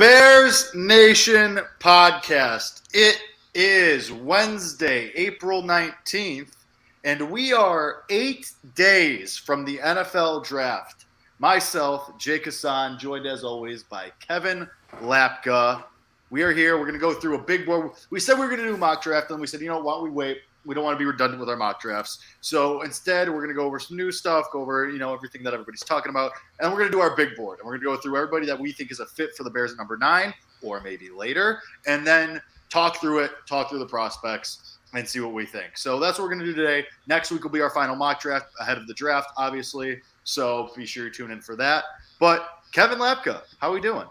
Bears Nation podcast. It is Wednesday, April 19th, and we are 8 days from the NFL draft. Myself, Jake Hassan, joined as always by Kevin Lapka. We are here. We're going to go through a big board. We said we were going to do a mock draft, and we said, you know what, we wait. We don't want to be redundant with our mock drafts. So instead, we're going to go over some new stuff, go over, everything that everybody's talking about. And we're going to do our big board. And we're going to go through everybody that we think is a fit for the Bears at number 9 or maybe later. And then talk through it, talk through the prospects, and see what we think. So that's what we're going to do today. Next week will be our final mock draft ahead of the draft, obviously. So be sure to tune in for that. But Kevin Lapka, how are we doing?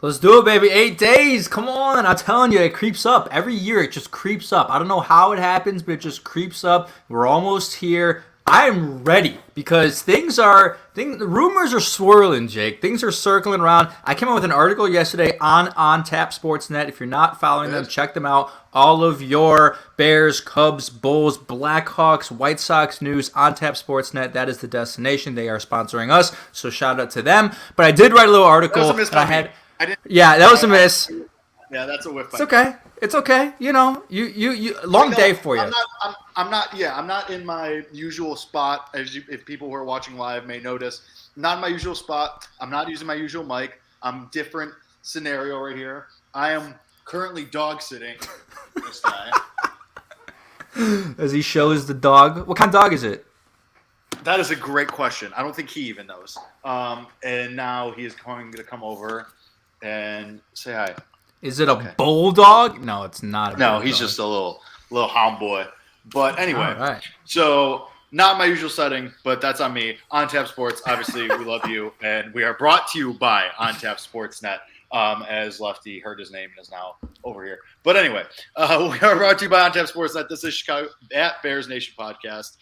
Let's do it, baby. 8 days. Come on. I'm telling you, it creeps up. Every year, it just creeps up. I don't know how it happens, but it just creeps up. We're almost here. I'm ready because the rumors are swirling, Jake. Things are circling around. I came out with an article yesterday on Tap Sportsnet. If you're not following them, check them out. All of your Bears, Cubs, Bulls, Blackhawks, White Sox news on Tap Sportsnet. That is the destination. They are sponsoring us, so shout out to them. But I did write a little article that I had. Yeah, that was a miss. Yeah, that's a whiff. It's okay. It's okay. You long day for you. I'm not in my usual spot. If people who are watching live may notice, not in my usual spot. I'm not using my usual mic. I'm different scenario right here. I am currently dog sitting this guy. As he shows the dog. What kind of dog is it? That is a great question. I don't think he even knows. And now he is going to come over and say hi. Is it a bulldog? No, it's not. No, he's just a little hound boy. But anyway, right. So not my usual setting, but that's on me. On Tap Sports, obviously, we love you, and we are brought to you by On Tap Sportsnet. As Lefty heard his name and is now over here. But anyway, we are brought to you by On Tap Sportsnet. This is Chicago at Bears Nation podcast.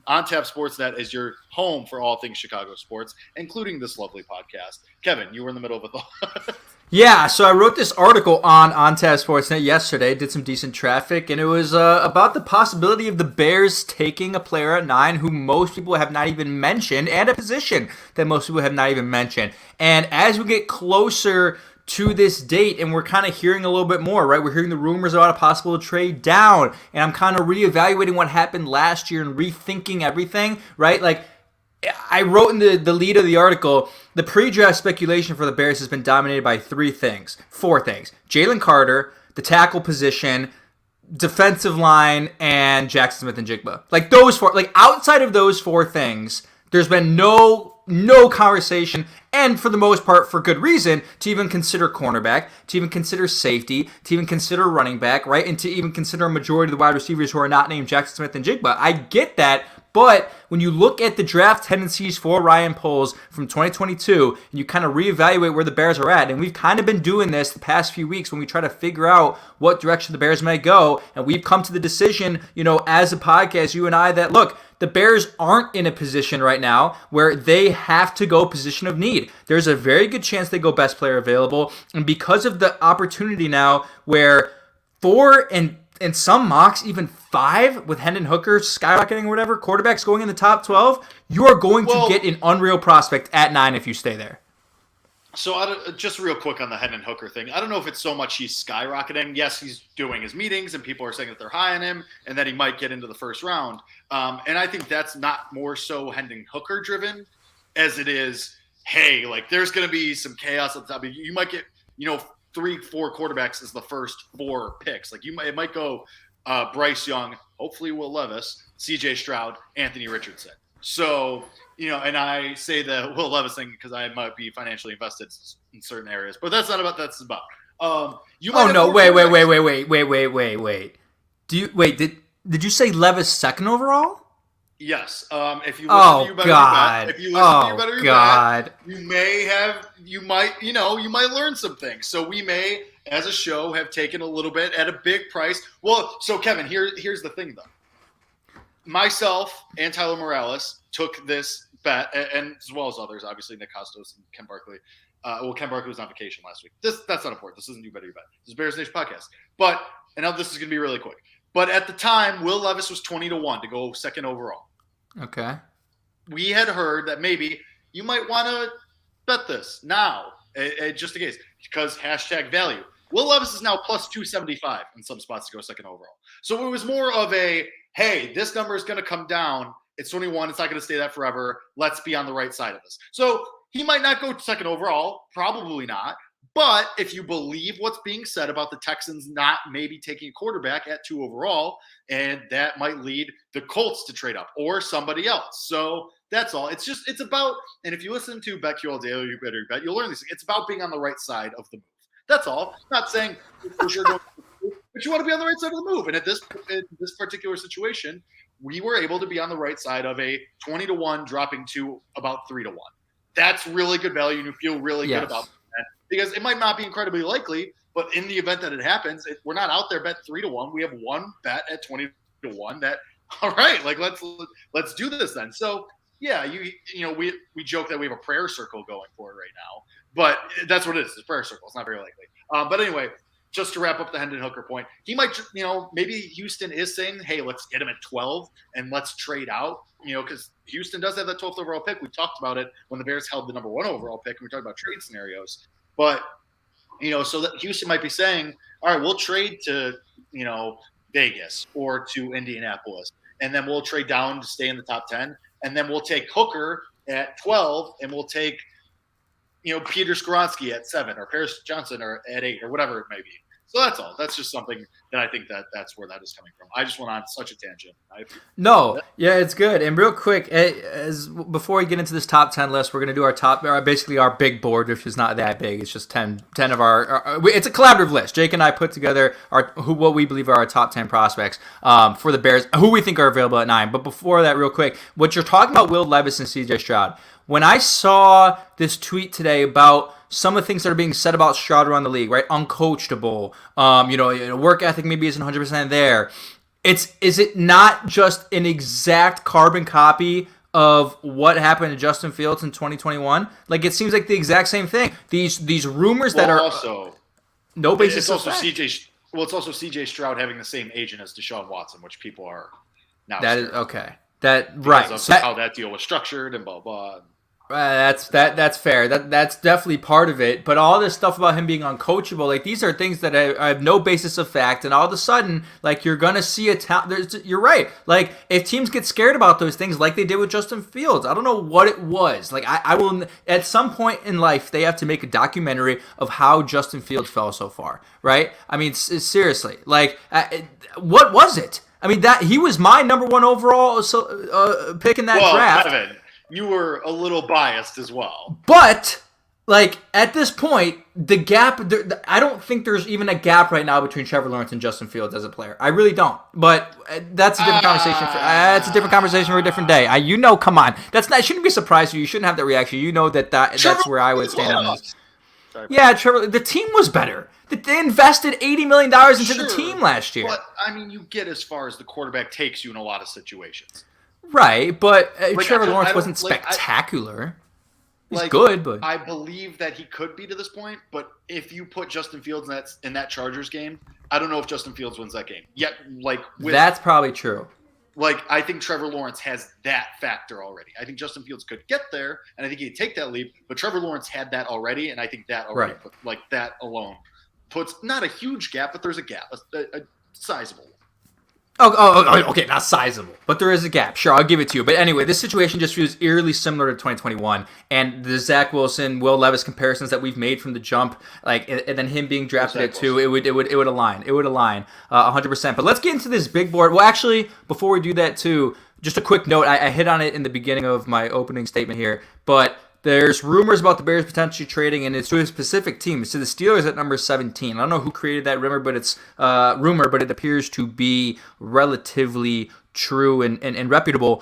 On Tap Sportsnet is your home for all things Chicago sports, including this lovely podcast. Kevin, you were in the middle of a thought. Yeah, so I wrote this article on Tap Sportsnet yesterday, did some decent traffic, and it was about the possibility of the Bears taking a player at 9 who most people have not even mentioned, and a position that most people have not even mentioned. And as we get closer to this date, and we're kind of hearing a little bit more, right? We're hearing the rumors about a possible trade down, and I'm kind of reevaluating what happened last year and rethinking everything, right? Like, I wrote in the lead of the article, the pre-draft speculation for the Bears has been dominated by four things. Jalen Carter, the tackle position, defensive line, and Jackson Smith-Njigba. Like, those four, like, outside of those four things, there's been no conversation, and for the most part, for good reason, to even consider cornerback, to even consider safety, to even consider running back, right? And to even consider a majority of the wide receivers who are not named Jackson Smith-Njigba. I get that, but when you look at the draft tendencies for Ryan Poles from 2022, and you kind of reevaluate where the Bears are at, and we've kind of been doing this the past few weeks when we try to figure out what direction the Bears may go, and we've come to the decision, as a podcast, you and I, that, look, the Bears aren't in a position right now where they have to go position of need. There's a very good chance they go best player available, and because of the opportunity now where 4 and some mocks, even 5 with Hendon Hooker skyrocketing or whatever, quarterbacks going in the top 12, you are going to get an unreal prospect at 9 if you stay there. So just real quick on the Hendon Hooker thing, I don't know if it's so much he's skyrocketing. Yes, he's doing his meetings, and people are saying that they're high on him, and that he might get into the first round. And I think that's not more so Hendon Hooker driven as it is, hey, like there's going to be some chaos at the top. You might get, 3-4 quarterbacks as the first 4 picks. Like it might go Bryce Young, hopefully Will Levis, C.J. Stroud, Anthony Richardson. So, and I say the Will Levis thing because I might be financially invested in certain areas, but that's not about that's about. Wait. Did you say Levis second overall? Yes. If you listen to You Better God. Be Bet, if you listen to You Better Be God. Bet, you might learn some things. So we may, as a show, have taken a little bit at a big price. Well, so Kevin, here's the thing though. Myself and Tyler Morales took this bet, and as well as others, obviously Nick Costos and Ken Barkley. Ken Barkley was on vacation last week. That's not important. This isn't You Better You Bet. This is Bears Nation podcast. And now this is going to be really quick. But at the time, Will Levis was 20-1 to go second overall. Okay. We had heard that maybe you might want to bet this now, just in case. because hashtag value. Will Levis is now plus 275 in some spots to go second overall. So it was more of a, hey, this number is going to come down. It's 21. It's not going to stay that forever. Let's be on the right side of this. So he might not go second overall. Probably not. But if you believe what's being said about the Texans not maybe taking a quarterback at 2 overall, and that might lead the Colts to trade up or somebody else. So that's all. It's about, and if you listen to BetQL Daily, you better bet, you'll learn these things. It's about being on the right side of the move. That's all. Not saying for sure going, but you want to be on the right side of the move. And in this particular situation, we were able to be on the right side of a 20-1 dropping to about 3-1. That's really good value, and you feel really good about that because it might not be incredibly likely, but in the event that it happens, we're not out there bet 3-1. We have one bet at 20-1 that, all right, like let's do this then. So yeah, we joke that we have a prayer circle going for it right now, but that's what it is. It's a prayer circle. It's not very likely. But anyway, just to wrap up the Hendon Hooker point, he might, maybe Houston is saying, hey, let's get him at 12 and let's trade out, because Houston does have that 12th overall pick. We talked about it when the Bears held the number 1 overall pick, and we talked about trade scenarios. But, so that Houston might be saying, all right, we'll trade to, Vegas or to Indianapolis, and then we'll trade down to stay in the top 10, and then we'll take Hooker at 12, and we'll take, Peter Skoronski at 7 or Paris Johnson or at 8 or whatever it may be. So that's all. That's just something that I think that's where that is coming from. I just went on such a tangent. No, yeah, it's good. And real quick, before we get into this top 10 list, we're going to do basically our big board, which is not that big. It's just 10 of our it's a collaborative list. Jake and I put together what we believe are our top 10 prospects for the Bears, who we think are available at 9. But before that, real quick, what you're talking about, Will Levis and CJ Stroud. When I saw this tweet today about some of the things that are being said about Stroud around the league, right? Uncoachable, work ethic maybe isn't 100% there. Is it not just an exact carbon copy of what happened to Justin Fields in 2021? Like, it seems like the exact same thing. These rumors that are also no basis. It's also CJ. Well, it's also CJ Stroud having the same agent as Deshaun Watson, which people are now. That is okay. Because of how that deal was structured and blah blah. That's fair. That's definitely part of it. But all this stuff about him being uncoachable, like, these are things that I have no basis of fact. And all of a sudden, like, you're gonna see you're right. Like, if teams get scared about those things, like they did with Justin Fields, I don't know what it was. Like, I will at some point in life they have to make a documentary of how Justin Fields fell so far, right? I mean, seriously, like, what was it? I mean, that he was my number 1 overall pick in that draft. Kevin, you were a little biased as well. But, like, at this point, the gap, I don't think there's even a gap right now between Trevor Lawrence and Justin Fields as a player. I really don't. But that's a different conversation. That's a different conversation for a different day. Come on. It shouldn't be a surprise to you. You shouldn't have that reaction. You know that's where I would stand on this. Yeah, Trevor, the team was better. They invested $80 million into the team last year. But, I mean, you get as far as the quarterback takes you in a lot of situations. Right, but Trevor Lawrence wasn't spectacular. He's good, but I believe that he could be to this point. But if you put Justin Fields in that Chargers game, I don't know if Justin Fields wins that game. Yet, that's probably true. Like, I think Trevor Lawrence has that factor already. I think Justin Fields could get there, and I think he'd take that leap. But Trevor Lawrence had that already, and I think that already, that alone puts not a huge gap, but there's a gap, a sizable one. Okay, not sizable, but there is a gap. Sure, I'll give it to you. But anyway, this situation just feels eerily similar to 2021, and the Zach Wilson, Will Levis comparisons that we've made from the jump, and then him being drafted at 2, it would align. It would align 100%. But let's get into this big board. Well, actually, before we do that too, just a quick note. I hit on it in the beginning of my opening statement here, but there's rumors about the Bears potentially trading, and it's to a specific team. It's to the Steelers at number 17. I don't know who created that rumor, but it appears to be relatively true and reputable.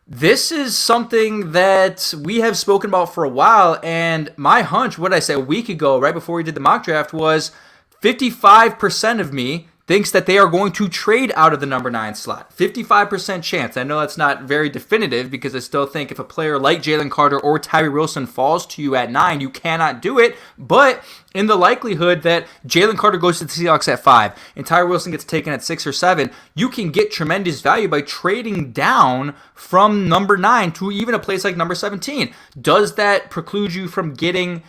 This is something that we have spoken about for a while, and my hunch, what did I say a week ago, right before we did the mock draft, was 55% of me thinks that they are going to trade out of the number 9 slot. 55% chance. I know that's not very definitive because I still think if a player like Jalen Carter or Tyree Wilson falls to you at 9, you cannot do it. But in the likelihood that Jalen Carter goes to the Seahawks at 5 and Tyree Wilson gets taken at 6 or 7, you can get tremendous value by trading down from number 9 to even a place like number 17. Does that preclude you from getting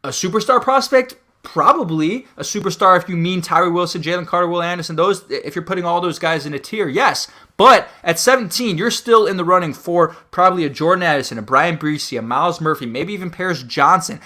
a superstar prospect? probably a superstar if you mean Tyree Wilson, Jalen Carter, Will Anderson. Those, if you're putting all those guys in a tier, yes. But at 17, you're still in the running for probably a Jordan Addison, a Brian Breesy, a Miles Murphy, maybe even Paris Johnson,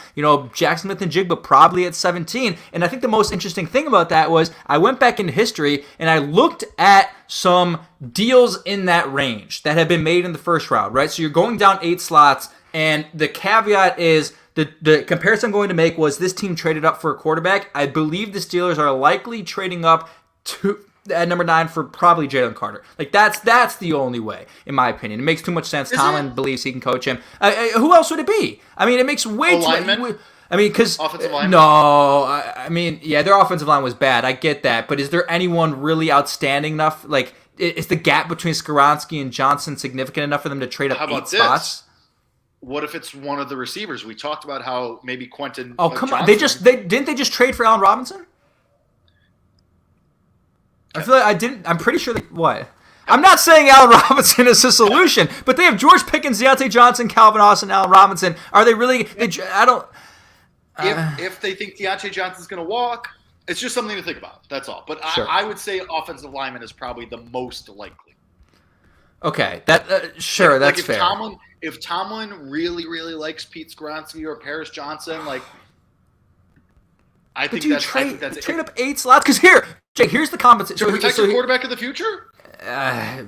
Jackson Smith and Jigba probably at 17. And I think the most interesting thing about that was I went back into history and I looked at some deals in that range that have been made in the first round, right? So you're going down 8 slots, and the caveat is the comparison I'm going to make was this team traded up for a quarterback. I believe the Steelers are likely trading up to at number 9 for probably Jalen Carter. Like that's the only way, in my opinion. It makes too much sense. Tomlin believes he can coach him. Who else would it be? I mean, it makes way too. I mean, because no, I mean, yeah, their offensive line was bad. I get that, but is there anyone really outstanding enough? Like, is the gap between Skoronski and Johnson significant enough for them to trade up 8 spots? What if it's one of the receivers? We talked about how maybe Quentin. Oh, come on! Didn't they just trade for Allen Robinson? I feel like I didn't. I'm pretty sure what. I'm not saying Allen Robinson is a solution, but they have George Pickens, Deontay Johnson, Calvin Austin, Allen Robinson. Are they really? I don't. If they think Deontay Johnson's going to walk, it's just something to think about. That's all. But sure. I would say offensive lineman is probably the most likely. Okay, sure, that's fair. If Tomlin really, really likes Pete Skoronski or Paris Johnson, I think that's trade up 8 slots because here's the compensation. To protect the quarterback of the future?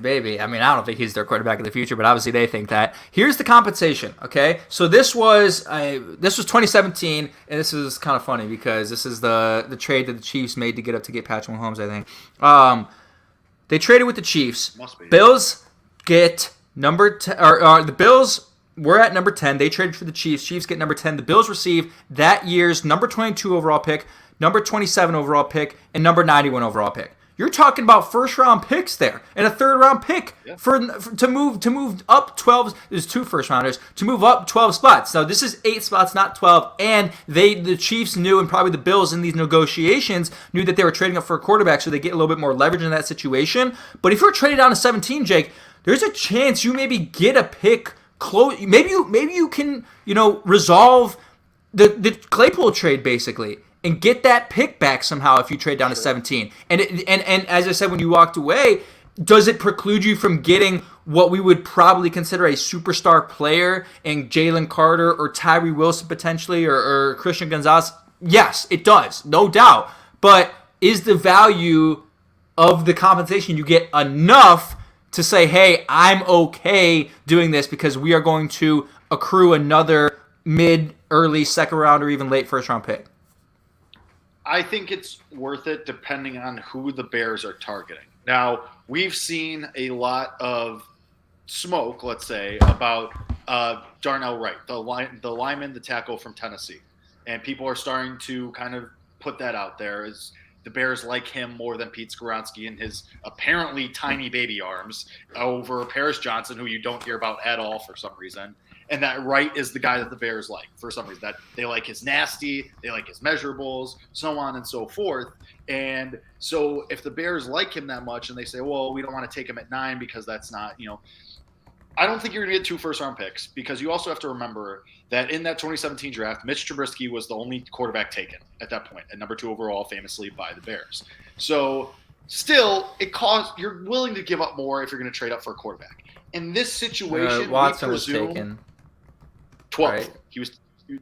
Maybe. I mean, I don't think he's their quarterback of the future, but obviously they think that. Here's the compensation, okay? So this was 2017, and this is kind of funny because this is the trade that the Chiefs made to get Patrick Mahomes, I think. They traded with the Chiefs. Must be. Bills get number 10, or the Bills were at number 10. They traded for the Chiefs. Chiefs get number 10. The Bills receive that year's number 22 overall pick, number 27 overall pick, and number 91 overall pick. You're talking about first-round picks there, and a third-round pick to move up 12. There's 2 first-rounders to move up 12 spots. Now this is 8 spots, not 12, and the Chiefs knew, and probably the Bills in these negotiations knew that they were trading up for a quarterback, so they get a little bit more leverage in that situation. But if you're trading down to 17, Jake, there's a chance you maybe get a pick close. Maybe you can resolve the Claypool trade basically, and get that pick back somehow if you trade down to 17. And as I said when you walked away, does it preclude you from getting what we would probably consider a superstar player in Jalen Carter or Tyree Wilson potentially or Christian Gonzalez? Yes, it does, no doubt. But is the value of the compensation you get enough to say, hey, I'm okay doing this because we are going to accrue another mid, early, second round, or even late first round pick? I think it's worth it depending on who the Bears are targeting. Now, we've seen a lot of smoke, let's say, about Darnell Wright, the lineman, the tackle from Tennessee. And people are starting to kind of put that out there as the Bears like him more than Pete Skoronski and his apparently tiny baby arms over Paris Johnson, who you don't hear about at all for some reason. And that Wright is the guy that the Bears like for some reason. That they like his nasty, they like his measurables, so on and so forth. And so if the Bears like him that much and they say, well, we don't want to take him at 9 because that's not, I don't think you're going to get 2 first-round picks because you also have to remember that in that 2017 draft, Mitch Trubisky was the only quarterback taken at that point, at number 2 overall, famously by the Bears. So still, you're willing to give up more if you're going to trade up for a quarterback. In this situation, Watson was taken 12th. Right?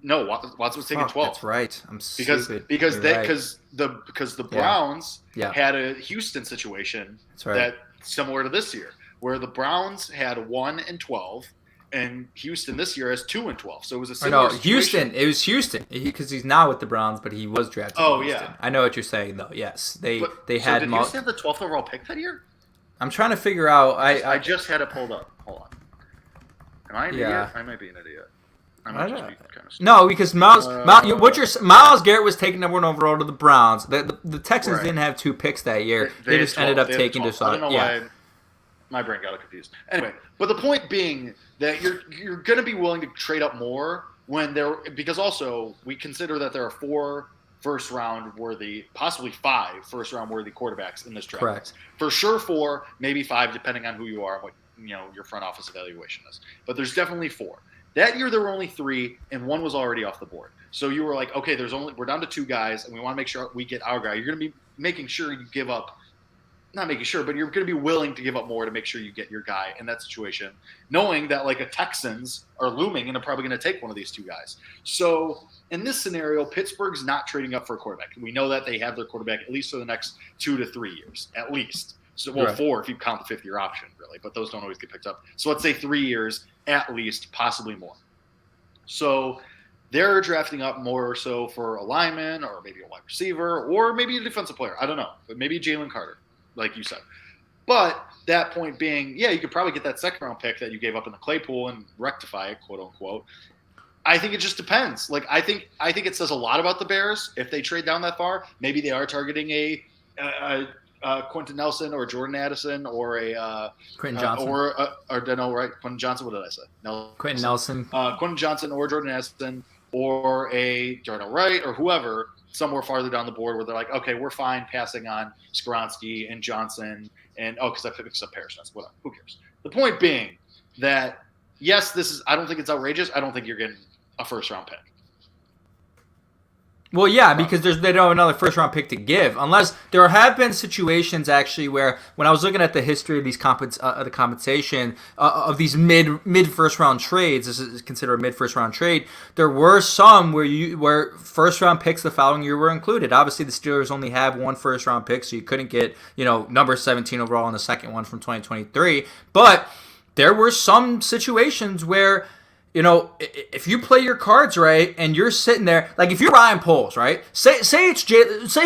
Watson was taken 12th. That's right. I'm stupid. Because the Browns had a Houston situation that similar to this year, where the Browns had 1 and 12, and Houston this year has 2 and 12. So it was a similar situation. It was Houston because he's now with the Browns, but he was drafted. Oh Houston. Yeah, I know what you're saying though. Yes, they had. So did Houston have the 12th overall pick that year? I'm trying to figure out. I just had it pulled up. Hold on. Am I an idiot? I might be an idiot. No, because Miles Garrett was taking number 1 overall to the Browns. The Texans didn't have 2 picks that year. They just ended up taking just. I don't know why my brain got confused. Anyway, but the point being that you're going to be willing to trade up more because also we consider that there are 4 first-round worthy, possibly 5 first-round worthy quarterbacks in this draft. Correct. For sure 4, maybe 5, depending on who you are and what your front office evaluation is. But there's definitely 4. That year there were only 3, and 1 was already off the board. So you were like, okay, we're down to 2 guys, and we want to make sure we get our guy. You're going to be making sure you give up, not making sure, but you're going to be willing to give up more to make sure you get your guy in that situation, knowing that like a Texans are looming and are probably going to take one of these 2 guys. So in this scenario, Pittsburgh's not trading up for a quarterback. We know that they have their quarterback at least for the next 2 to 3 years, at least. So, well, right. 4 if you count the 5th-year option, really, but those don't always get picked up. So let's say 3 years at least, possibly more. So they're drafting up more so for a lineman or maybe a wide receiver or maybe a defensive player. I don't know, but maybe Jalen Carter, like you said. But that point being, yeah, you could probably get that second-round pick that you gave up in the Claypool and rectify it, quote unquote. I think it just depends. Like I think it says a lot about the Bears if they trade down that far. Maybe they are targeting a Quentin Nelson or Jordan Addison or a Quentin Johnson or no, right? Quentin Johnson. What did I say? Quentin Nelson. Quentin Johnson or Jordan Addison or a Darnell Wright or whoever somewhere farther down the board where they're like, okay, we're fine passing on Skoronski and Johnson and because I picked up Parrish. Whatever. Who cares? The point being that yes, this is. I don't think it's outrageous. I don't think you're getting a first-round pick. Well, yeah, because they don't have another first-round pick to give, unless there have been situations actually where when I was looking at the history of these the compensation of these mid first-round trades, this is considered a mid first-round trade. There were some where first-round picks the following year were included. Obviously, the Steelers only have 1 first-round pick, so you couldn't get number 17 overall in the second one from 2023. But there were some situations where, if you play your cards right and you're sitting there, like if you're Ryan Poles, right? Say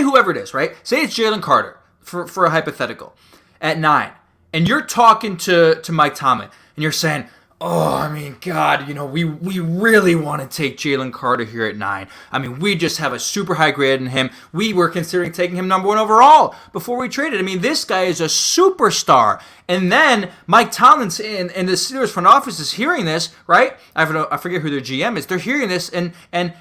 whoever it is, right? Say it's Jalen Carter for a hypothetical at 9, and you're talking to Mike Tomlin and you're saying, oh, I mean, God, we really want to take Jalen Carter here at 9. I mean, we just have a super high grade in him. We were considering taking him number 1 overall before we traded. I mean, this guy is a superstar. And then Mike Tomlin and the Steelers front office is hearing this, right? I forget who their GM is. They're hearing this, and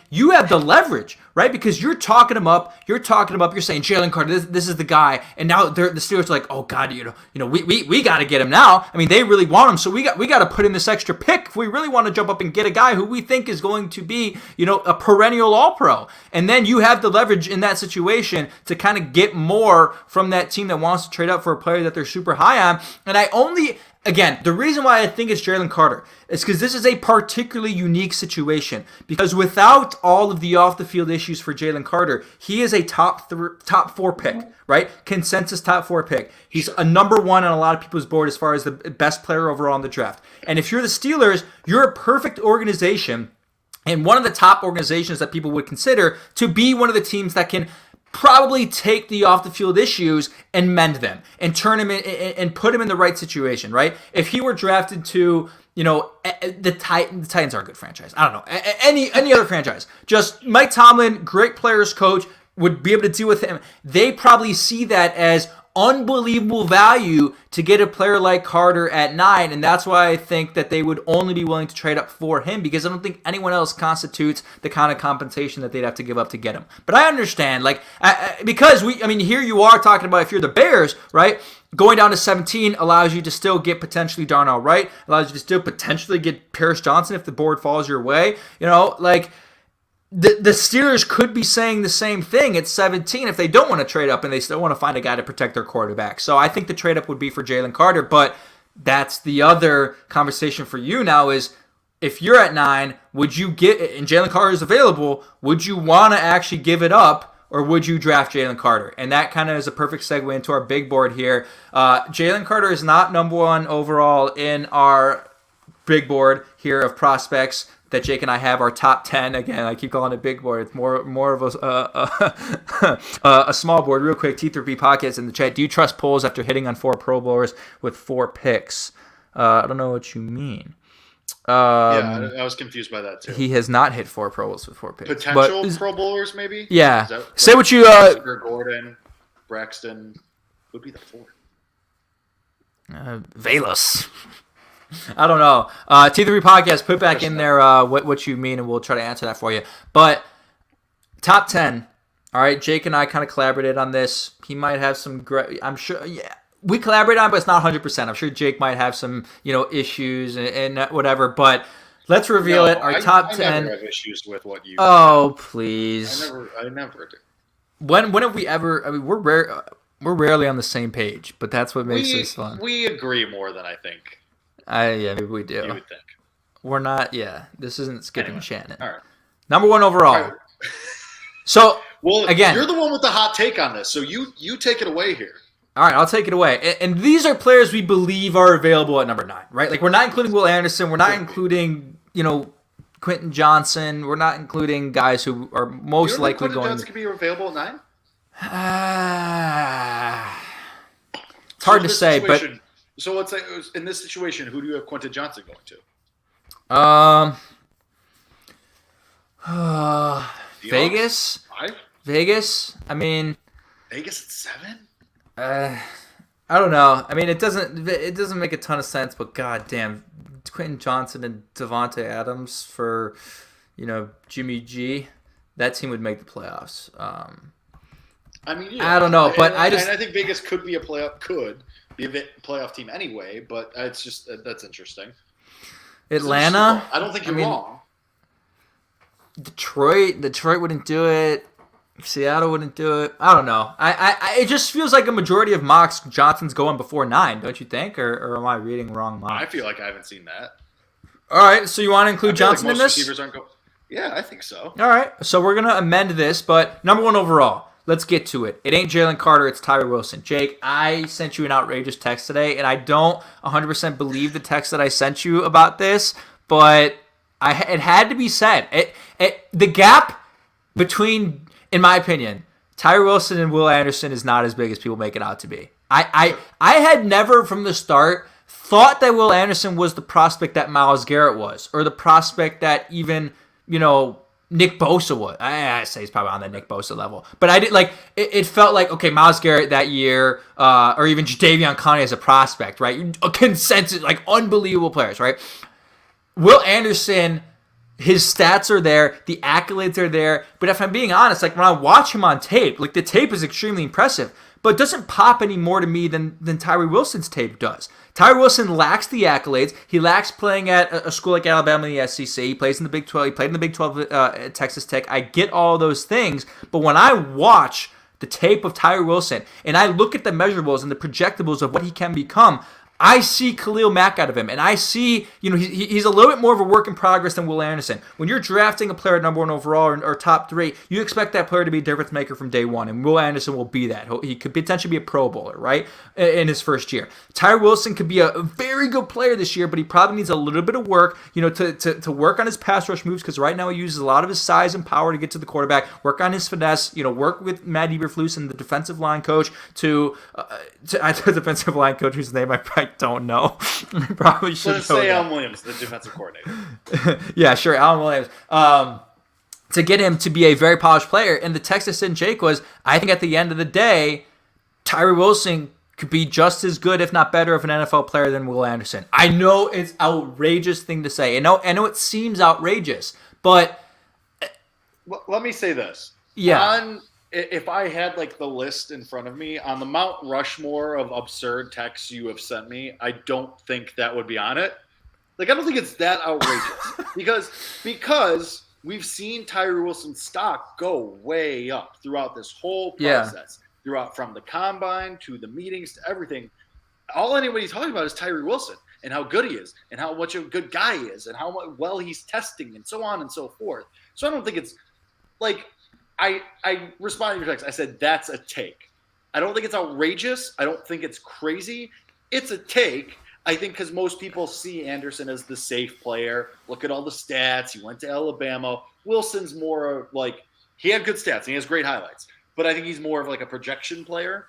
you have the leverage, right? Because you're talking him up. You're saying Jalen Carter, this is the guy. And now the Steelers are like, oh God, we got to get him now. I mean, they really want him, so we got to put in this extra pick if we really want to jump up and get a guy who we think is going to be, a perennial All-Pro. And then you have the leverage in that situation to kind of get more from that team that wants to trade up for a player that they're super high on. And again, the reason why I think it's Jalen Carter is because this is a particularly unique situation. Because without all of the off-the-field issues for Jalen Carter, he is a top 4 pick, right? Consensus top 4 pick. He's a number 1 on a lot of people's board as far as the best player overall in the draft. And if you're the Steelers, you're a perfect organization and one of the top organizations that people would consider to be one of the teams that can probably take the off-the-field issues and mend them and turn him in and put him in the right situation, right? If he were drafted to, the Titans are a good franchise. I don't know. Any other franchise. Just Mike Tomlin, great players coach, would be able to deal with him. They probably see that as unbelievable value to get a player like Carter at 9, and that's why I think that they would only be willing to trade up for him, because I don't think anyone else constitutes the kind of compensation that they'd have to give up to get him. But I understand, because here you are talking about if you're the Bears, right? Going down to 17 allows you to still get potentially Darnell Wright, allows you to still potentially get Parrish Johnson if the board falls your way. The Steelers could be saying the same thing at 17 if they don't want to trade up and they still want to find a guy to protect their quarterback. So I think the trade up would be for Jalen Carter, but that's the other conversation for you now is if you're at 9, would you get, and Jalen Carter is available, would you want to actually give it up or would you draft Jalen Carter? And that kind of is a perfect segue into our big board here. Jalen Carter is not number 1 overall in our big board here of prospects that Jake and I have. Our top 10. Again, I keep calling it big board. It's more of a small board. Real quick, T3P Podcast in the chat. Do you trust Poles after hitting on 4 Pro Bowlers with 4 picks? I don't know what you mean. I was confused by that too. He has not hit 4 Pro Bowls with 4 picks. Potential Pro Bowlers, maybe? Yeah. Say what you... Gordon, Braxton would be the 4. Velas. I don't know. T3 Podcast, put back in there what you mean, and we'll try to answer that for you. But top 10, all right, Jake and I kind of collaborated on this. He might have some great, I'm sure, yeah. We collaborated on it, but it's not 100%. I'm sure Jake might have some, issues and whatever. But Let's reveal it. Our top I 10. never have issues with what you. Oh, please. I never do. When have we ever? I mean, we're rare. We're rarely on the same page, but that's what makes this fun. We agree more than I think. Yeah, maybe we do. You would think. We're not. Yeah, this isn't Skip Anyway, and Shannon. all right. Number 1 overall. All right. So, well, again, you're the one with the hot take on this, so you take it away here. All right, I'll take it away. And these are players we believe are available at number 9, right? Like, we're not including Will Anderson. We're not including, Quentin Johnson. We're not including guys who are most likely Quentin going. Johnson could be available at 9. It's hard to say, but so let's say in this situation, who do you have Quentin Johnson going to? Vegas. 5? Vegas. I mean, Vegas at 7. I don't know. I mean, it doesn't make a ton of sense, but goddamn, Quentin Johnson and Devontae Adams for, Jimmy G, that team would make the playoffs. I mean, yeah, I don't know, but I think Vegas could be a playoff team anyway. But it's just that's interesting. Atlanta. I don't think you're wrong. Detroit wouldn't do it. Seattle wouldn't do it. I don't know. It just feels like a majority of mocks Johnson's going before 9, don't you think? Or am I reading wrong mocks? I feel like I haven't seen that. All right, so you want to include Johnson in this? Yeah, I think so. All right, so we're going to amend this, but number 1 overall. Let's get to it. It ain't Jalen Carter, it's Tyree Wilson. Jake, I sent you an outrageous text today, and I don't 100% believe the text that I sent you about this, but it had to be said. The gap between, in my opinion, Tyree Wilson and Will Anderson is not as big as people make it out to be. I had never from the start thought that Will Anderson was the prospect that Myles Garrett was, or the prospect that even, Nick Bosa was. I say he's probably on the Nick Bosa level. But I did it felt like, okay, Myles Garrett that year, or even Jadeveon Clowney as a prospect, right? A consensus, unbelievable players, right? Will Anderson, his stats are there, the accolades are there, but if I'm being honest, when I watch him on tape, the tape is extremely impressive, but it doesn't pop any more to me than Tyree Wilson's tape does. Tyree Wilson lacks the accolades. He lacks playing at a school like Alabama in the SEC. He plays in the Big 12. He played in the Big 12 at Texas Tech. I get all those things, but when I watch the tape of Tyree Wilson and I look at the measurables and the projectables of what he can become, I see Khalil Mack out of him, and I see, he's a little bit more of a work in progress than Will Anderson. When you're drafting a player at number 1 overall or top 3, you expect that player to be a difference maker from day 1, and Will Anderson will be that. He could potentially be a Pro Bowler, right, in his first year. Tyree Wilson could be a very good player this year, but he probably needs a little bit of work, to work on his pass rush moves, because right now he uses a lot of his size and power to get to the quarterback, work on his finesse, work with Matt Eberflus and the defensive line coach the defensive line coach whose name I don't know. I probably should Let's say Alan Williams, the defensive coordinator. Yeah, sure, Alan Williams. To get him to be a very polished player. And the text I sent Jake was, I think at the end of the day, Tyree Wilson could be just as good, if not better, of an NFL player than Will Anderson. I know it's an outrageous thing to say. I know it seems outrageous, but... Let me say this. Yeah. If I had the list in front of me, on the Mount Rushmore of absurd texts you have sent me, I don't think that would be on it. I don't think it's that outrageous because we've seen Tyree Wilson's stock go way up throughout this whole process, throughout from the combine to the meetings to everything. All anybody's talking about is Tyree Wilson and how good he is and how much of a good guy he is and how well he's testing and so on and so forth. So I don't think it's I responded to your text. I said, that's a take. I don't think it's outrageous. I don't think it's crazy. It's a take. I think because most people see Anderson as the safe player. Look at all the stats. He went to Alabama. Wilson's more he had good stats and he has great highlights. But I think he's more of a projection player.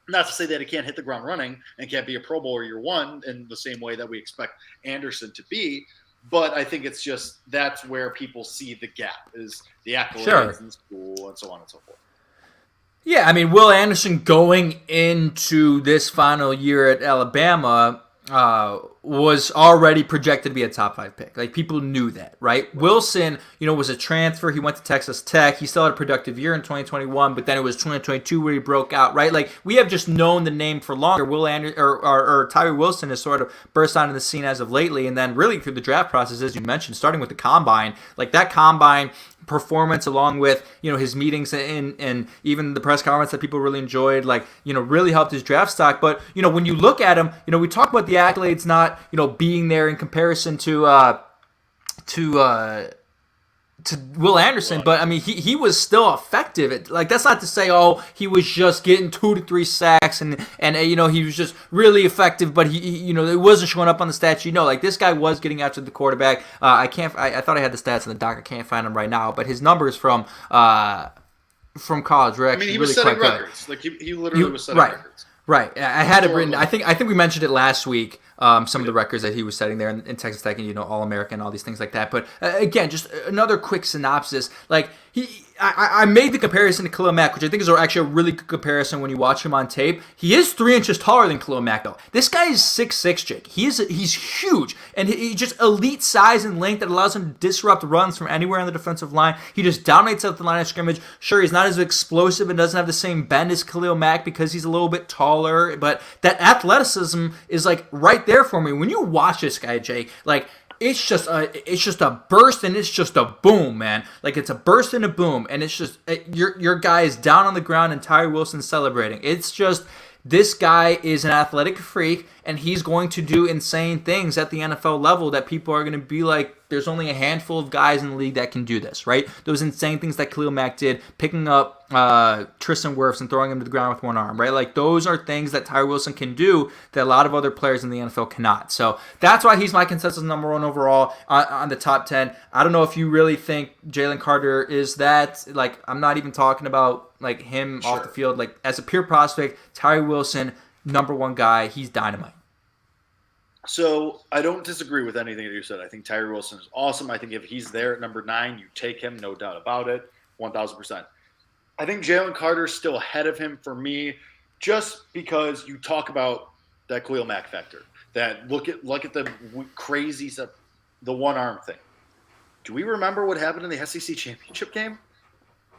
Not to say that he can't hit the ground running and can't be a Pro Bowler year 1 in the same way that we expect Anderson to be. But I think it's just that's where people see the gap is the accolades in school and so on and so forth. Yeah, I mean, Will Anderson going into this final year at Alabama, was already projected to be a top 5 pick. Like, people knew that, right? Wilson, was a transfer. He went to Texas Tech. He still had a productive year in 2021, but then it was 2022 where he broke out, right? Like, we have just known the name for longer. Or Tyree Wilson has sort of burst onto the scene as of lately, and then really through the draft process, as you mentioned, starting with the combine. Like, that combine performance, along with his meetings and even the press conference that people really enjoyed, really helped his draft stock. But when you look at him, we talk about the accolades not being there in comparison to Will Anderson, but I mean he was still effective. That's not to say he was just getting 2 to 3 sacks and he was just really effective, but he it wasn't showing up on the stats. This guy was getting after the quarterback. I thought I had the stats in the doc. I can't find them right now, but his numbers from college were actually he was really setting quite records. He literally was setting records. Right. I had it written. I think we mentioned it last week. Some of the records that he was setting there in Texas Tech, and All-American, all these things like that. But again, just another quick synopsis. I made the comparison to Khalil Mack, which I think is actually a really good comparison when you watch him on tape. He is 3 inches taller than Khalil Mack, though. This guy is 6'6", Jake. He's huge, and he's just elite size and length that allows him to disrupt runs from anywhere on the defensive line. He just dominates at the line of scrimmage. Sure, he's not as explosive and doesn't have the same bend as Khalil Mack because he's a little bit taller, but that athleticism is right there for me. When you watch this guy, Jake, it's just a burst and it's just a boom, man. It's a burst and a boom, and it's just your guy is down on the ground and Tyree Wilson celebrating. It's just, this guy is an athletic freak, and he's going to do insane things at the NFL level that people are going to be like, there's only a handful of guys in the league that can do this, right? Those insane things that Khalil Mack did, picking up Tristan Wirfs and throwing him to the ground with one arm, right? Those are things that Tyree Wilson can do that a lot of other players in the NFL cannot. So that's why he's my consensus number 1 overall on the top 10. I don't know if you really think Jalen Carter is that. I'm not even talking about him off the field. As a pure prospect, Tyree Wilson, number 1 guy. He's dynamite. So I don't disagree with anything that you said. I think Tyree Wilson is awesome. I think if he's there at number 9, you take him, no doubt about it, 1,000%. I think Jalen Carter is still ahead of him for me, just because you talk about that Khalil Mack factor. That look at the crazy stuff, the one arm thing. Do we remember what happened in the SEC championship game?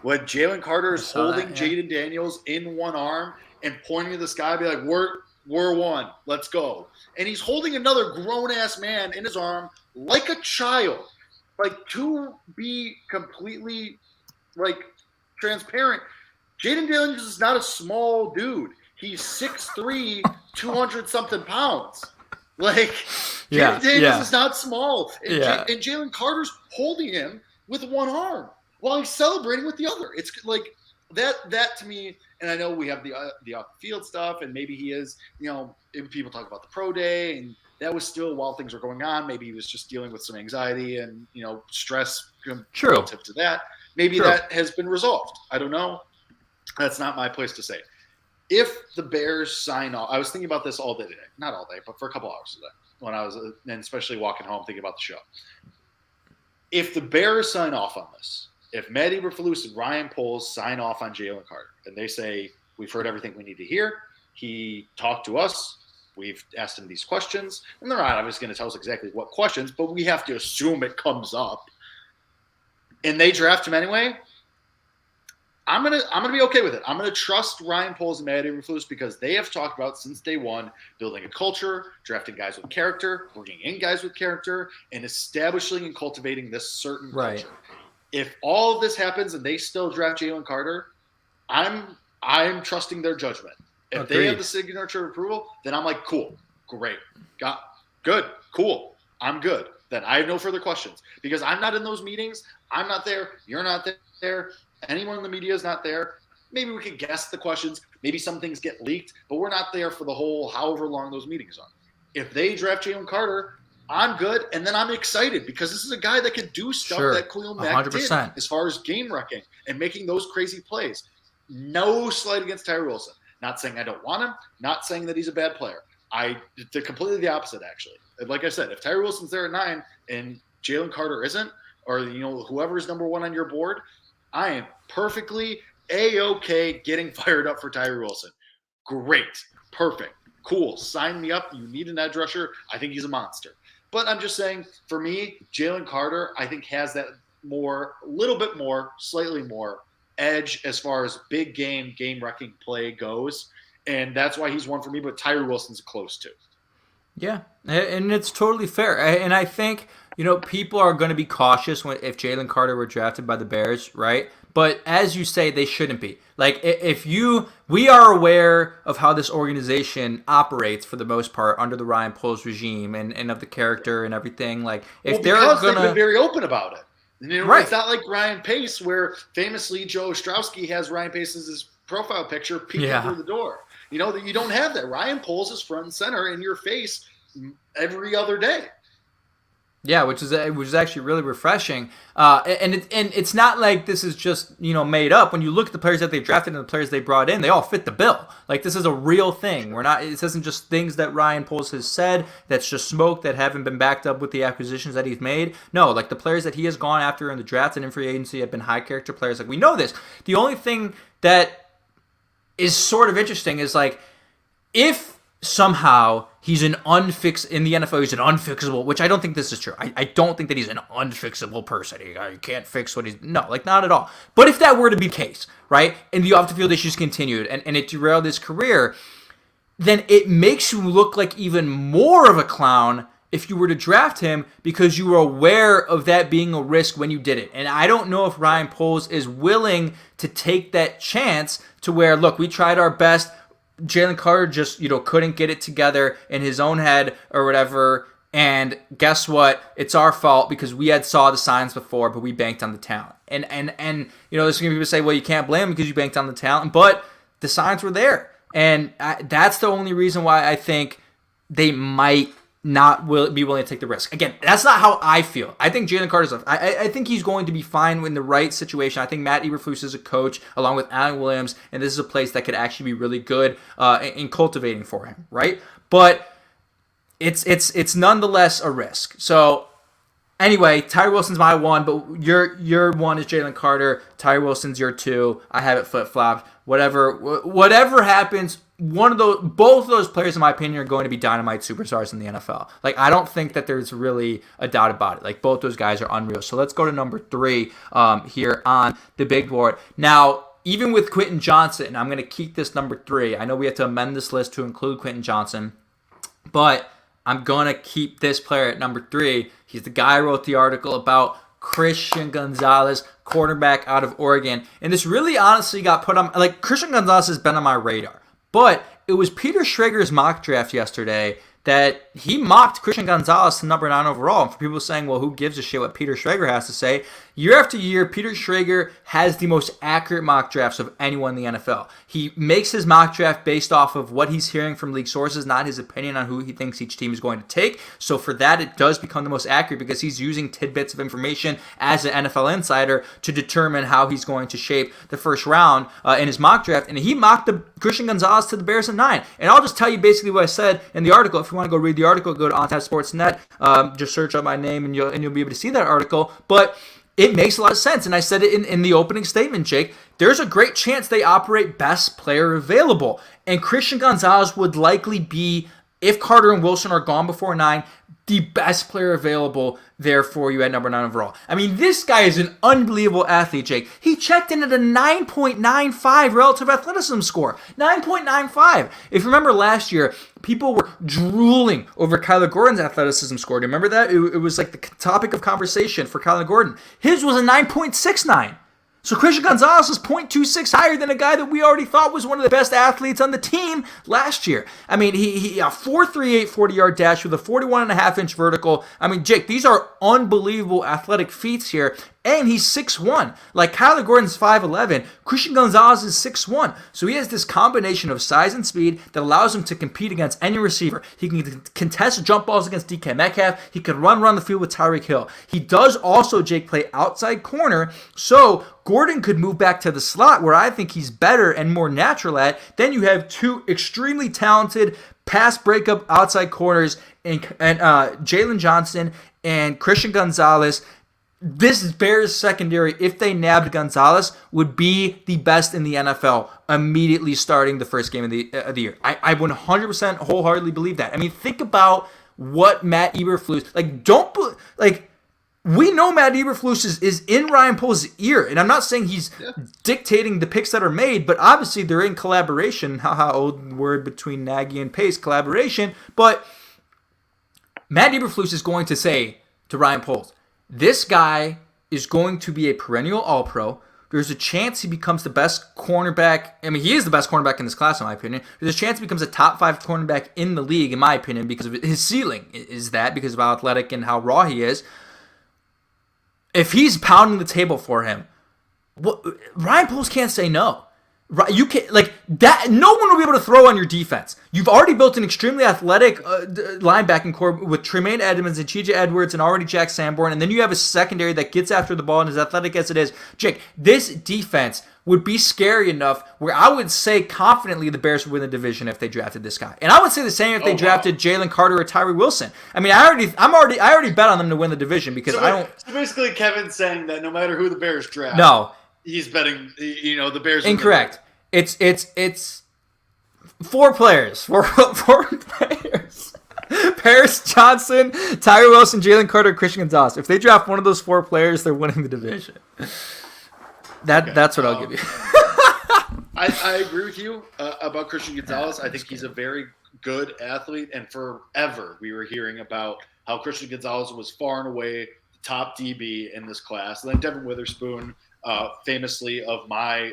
When Jalen Carter is holding Jaden Daniels in one arm and pointing to the sky, be like, we're one. Let's go. And he's holding another grown-ass man in his arm like a child. To be completely, transparent, Jaden Daniels is not a small dude. He's 6'3", 200-something pounds. Jaden Daniels is not small. And Jalen Carter's holding him with one arm while he's celebrating with the other. It's that to me. And I know we have the off-field stuff, and maybe he is, people talk about the pro day, and that was still while things were going on. Maybe he was just dealing with some anxiety and, stress relative to that. Maybe that has been resolved. I don't know. That's not my place to say. If the Bears sign off, I was thinking about this all day today. Not all day, but for a couple hours today when I was, and especially walking home thinking about the show. If the Bears sign off on this, if Matt Eberflus and Ryan Poles sign off on Jalen Carter and they say, we've heard everything we need to hear, he talked to us, we've asked him these questions, and they're not obviously going to tell us exactly what questions, but we have to assume it comes up, and they draft him anyway, I'm gonna be okay with it. I'm gonna trust Ryan Poles and Matt Eberflus because they have talked about since day one building a culture, drafting guys with character, bringing in guys with character, and establishing and cultivating this certain culture. If all of this happens and they still draft Jalen Carter, I'm trusting their judgment. If they have the signature of approval, then I'm like, cool, great, good, cool, I'm good. Then I have no further questions because I'm not in those meetings. I'm not there. You're not there. Anyone in the media is not there. Maybe we could guess the questions. Maybe some things get leaked, but we're not there for the whole however long those meetings are. If they draft Jalen Carter, I'm good, and then I'm excited because this is a guy that could do stuff that Khalil Mack 100%. Did as far as game wrecking and making those crazy plays. No slight against Tyree Wilson. Not saying I don't want him. Not saying that he's a bad player. They're completely the opposite, actually. Like I said, if Tyree Wilson's there at 9 and Jalen Carter isn't, or whoever's number 1 on your board, I am perfectly A-OK getting fired up for Tyree Wilson. Great. Perfect. cool, sign me up. You need an edge rusher. I think he's a monster. But I'm just saying, for me, Jalen Carter, I think has that slightly more edge as far as big game-wrecking play goes. And that's why he's one for me, but Tyree Wilson's close too. Yeah, and it's totally fair. And I think, people are going to be cautious if Jalen Carter were drafted by the Bears, right? But as you say, they shouldn't be. Like, we are aware of how this organization operates for the most part under the Ryan Poles regime and of the character and everything. Like, if they've been very open about it. Right. It's not like Ryan Pace, where famously Joe Ostrowski has Ryan Pace as his profile picture peeking through the door. You don't have that. Ryan Poles is front and center in your face every other day. Yeah, which is actually really refreshing. And it's not like this is just made up. When you look at the players that they drafted and the players they brought in, they all fit the bill. Like, this is a real thing. This isn't just things that Ryan Poles has said that's just smoke that haven't been backed up with the acquisitions that he's made. No, like, the players that he has gone after in the draft and in free agency have been high character players. Like, we know this. The only thing that is sort of interesting is, like, if somehow he's in the NFL, he's an unfixable, which I don't think this is true. I don't think that he's an unfixable person. He can't fix what he's, no, like, not at all. But if that were to be the case, right, and the off-the-field issues continued and it derailed his career, then it makes you look like even more of a clown if you were to draft him because you were aware of that being a risk when you did it. And I don't know if Ryan Poles is willing to take that chance to where, look, we tried our best, Jalen Carter just, couldn't get it together in his own head or whatever. And guess what? It's our fault because we had saw the signs before, but we banked on the talent. And there's going to be people say, well, you can't blame him because you banked on the talent, but the signs were there. And that's the only reason why I think they might not be willing to take the risk. Again, that's not how I feel. I think Jalen Carter's I think he's going to be fine in the right situation. I think Matt Eberflus is a coach along with Alan Williams, and this is a place that could actually be really good in cultivating for him, right? But it's nonetheless a risk. So anyway, Tyree Wilson's my one, but your one is Jalen Carter. Tyree Wilson's your two. I have it flip-flopped. Whatever happens, both of those players, in my opinion, are going to be dynamite superstars in the NFL. Like, I don't think that there's really a doubt about it. Like, both those guys are unreal. So let's go to number 3 here on the big board. Now, even with Quentin Johnson, I'm going to keep this number 3. I know we have to amend this list to include Quentin Johnson, but I'm going to keep this player at number 3. He's the guy who wrote the article about Christian Gonzalez, quarterback out of Oregon. And this really honestly got put on, like, Christian Gonzalez has been on my radar. But it was Peter Schrager's mock draft yesterday that he mocked Christian Gonzalez to number 9 overall. And for people saying, well, who gives a shit what Peter Schrager has to say? Year after year, Peter Schrager has the most accurate mock drafts of anyone in the NFL. He makes his mock draft based off of what he's hearing from league sources, not his opinion on who he thinks each team is going to take. So for that, it does become the most accurate because he's using tidbits of information as an NFL insider to determine how he's going to shape the first round in his mock draft. And he mocked the Christian Gonzalez to the Bears at 9. And I'll just tell you basically what I said in the article. If you want to go read the article, go to OnTapSportsNet. Just search up my name and you'll be able to see that article. But it makes a lot of sense, and I said it in the opening statement, Jake. There's a great chance they operate best player available, and Christian Gonzalez would likely be, if Carter and Wilson are gone before 9, the best player available there for you at number 9 overall. I mean, this guy is an unbelievable athlete, Jake. He checked in at a 9.95 relative athleticism score. 9.95. If you remember last year, people were drooling over Kyler Gordon's athleticism score. Do you remember that? It was like the topic of conversation for Kyler Gordon. His was a 9.69. So Christian Gonzalez is 0.26 higher than a guy that we already thought was one of the best athletes on the team last year. I mean, he a 4.38 40-yard dash with a 41.5-inch vertical. I mean, Jake, these are unbelievable athletic feats here. And he's 6'1". Like Kyler Gordon's 5'11", Christian Gonzalez is 6'1". So he has this combination of size and speed that allows him to compete against any receiver. He can contest jump balls against DK Metcalf. He can run the field with Tyreek Hill. He does also, Jake, play outside corner. So Gordon could move back to the slot where I think he's better and more natural at. Then you have two extremely talented pass breakup outside corners and Jalen Johnson and Christian Gonzalez. this Bears secondary, if they nabbed Gonzalez, would be the best in the NFL immediately starting the first game of the year. I 100% wholeheartedly believe that. I mean, think about what Matt Eberflus, we know Matt Eberflus is in Ryan Poles' ear, and I'm not saying he's dictating the picks that are made, but obviously they're in collaboration. Haha, old word between Nagy and Pace, collaboration. But Matt Eberflus is going to say to Ryan Poles, this guy is going to be a perennial All-Pro. There's a chance he becomes the best cornerback. I mean, he is the best cornerback in this class, in my opinion. There's a chance he becomes a top 5 cornerback in the league, in my opinion, because of his ceiling is that, because of how athletic and how raw he is. If he's pounding the table for him, Ryan Poles can't say no. You can't that. No one will be able to throw on your defense. You've already built an extremely athletic linebacking core with Tremaine Edmonds and T.J. Edwards and already Jack Sanborn, and then you have a secondary that gets after the ball and as athletic as it is. Jake, this defense would be scary enough where I would say confidently the Bears would win the division if they drafted this guy, and I would say the same if they drafted Jalen Carter or Tyree Wilson. I mean, I already bet on them to win the division because I don't. So basically, Kevin's saying that no matter who the Bears draft, he's betting, the Bears. Incorrect. It's 4 players. Four players. Paris Johnson, Tyree Wilson, Jalen Carter, Christian Gonzalez. If they draft one of those 4 players, they're winning the division. That's what I'll give you. I agree with you about Christian Gonzalez. I think he's a very good athlete, and forever we were hearing about how Christian Gonzalez was far and away the top DB in this class. And then Devin Witherspoon, famously of my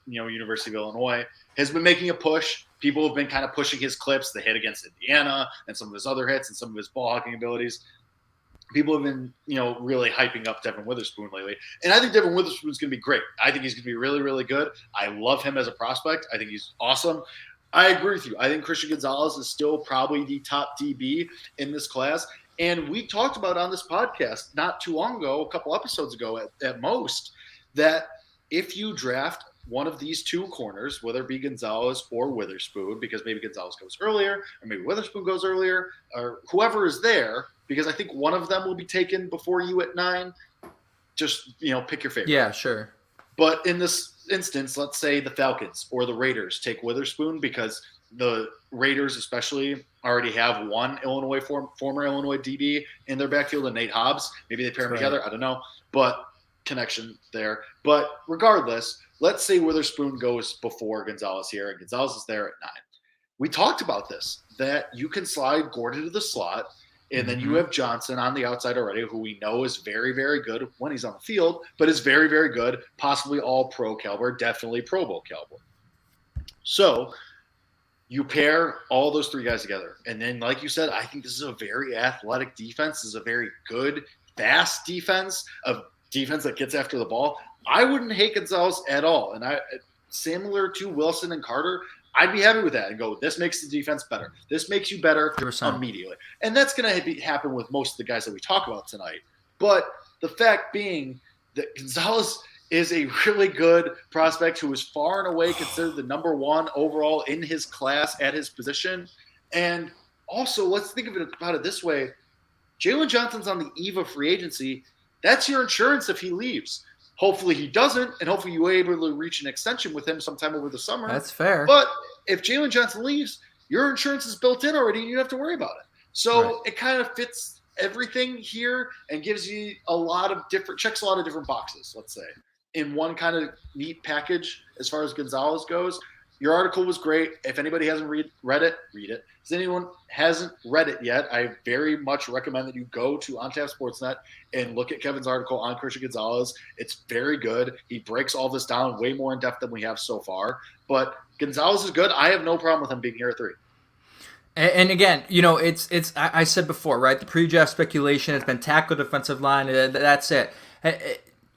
University of Illinois, has been making a push. People have been kind of pushing his clips, the hit against Indiana and some of his other hits and some of his ball hawking abilities. People have been, really hyping up Devin Witherspoon lately. And I think Devin Witherspoon's going to be great. I think he's going to be really, really good. I love him as a prospect. I think he's awesome. I agree with you. I think Christian Gonzalez is still probably the top DB in this class. And we talked about on this podcast not too long ago, a couple episodes ago at most, that if you draft one of these 2 corners, whether it be Gonzalez or Witherspoon, because maybe Gonzalez goes earlier, or maybe Witherspoon goes earlier, or whoever is there, because I think one of them will be taken before you at 9. Just, pick your favorite. Yeah, sure. But in this instance, let's say the Falcons or the Raiders take Witherspoon, because the Raiders especially already have one former Illinois DB in their backfield, and Nate Hobbs. Maybe they pair them together. I don't know. But connection there. But regardless, let's say Witherspoon goes before Gonzalez here, and Gonzalez is there at 9. We talked about this, that you can slide Gordon to the slot, and then you have Johnson on the outside already, who we know is very, very good when he's on the field, but is very, very good, possibly all-pro caliber, definitely Pro Bowl caliber. So you pair all those 3 guys together. And then, like you said, I think this is a very athletic defense. This is a very good, fast defense, a defense that gets after the ball. I wouldn't hate Gonzalez at all. And similar to Wilson and Carter, I'd be happy with that and go, this makes the defense better. This makes you better 100%. Immediately. And that's going to happen with most of the guys that we talk about tonight. But the fact being that Gonzalez is a really good prospect who is far and away considered the number 1 overall in his class at his position. And also, let's think about it this way. Jalen Johnson's on the eve of free agency. That's your insurance if he leaves. Hopefully he doesn't, and hopefully you're able to reach an extension with him sometime over the summer. That's fair. But if Jalen Johnson leaves, your insurance is built in already, and you don't have to worry about it. So It kind of fits everything here and gives you checks a lot of different boxes, let's say, in one kind of neat package as far as Gonzalez goes. Your article was great. If anybody hasn't read it, read it. If anyone hasn't read it yet, I very much recommend that you go to OnTap Sportsnet and look at Kevin's article on Christian Gonzalez. It's very good. He breaks all this down way more in depth than we have so far. But Gonzalez is good. I have no problem with him being here at 3. And again, it's I said before, right? The pre-draft speculation has been tackle, defensive line. That's it.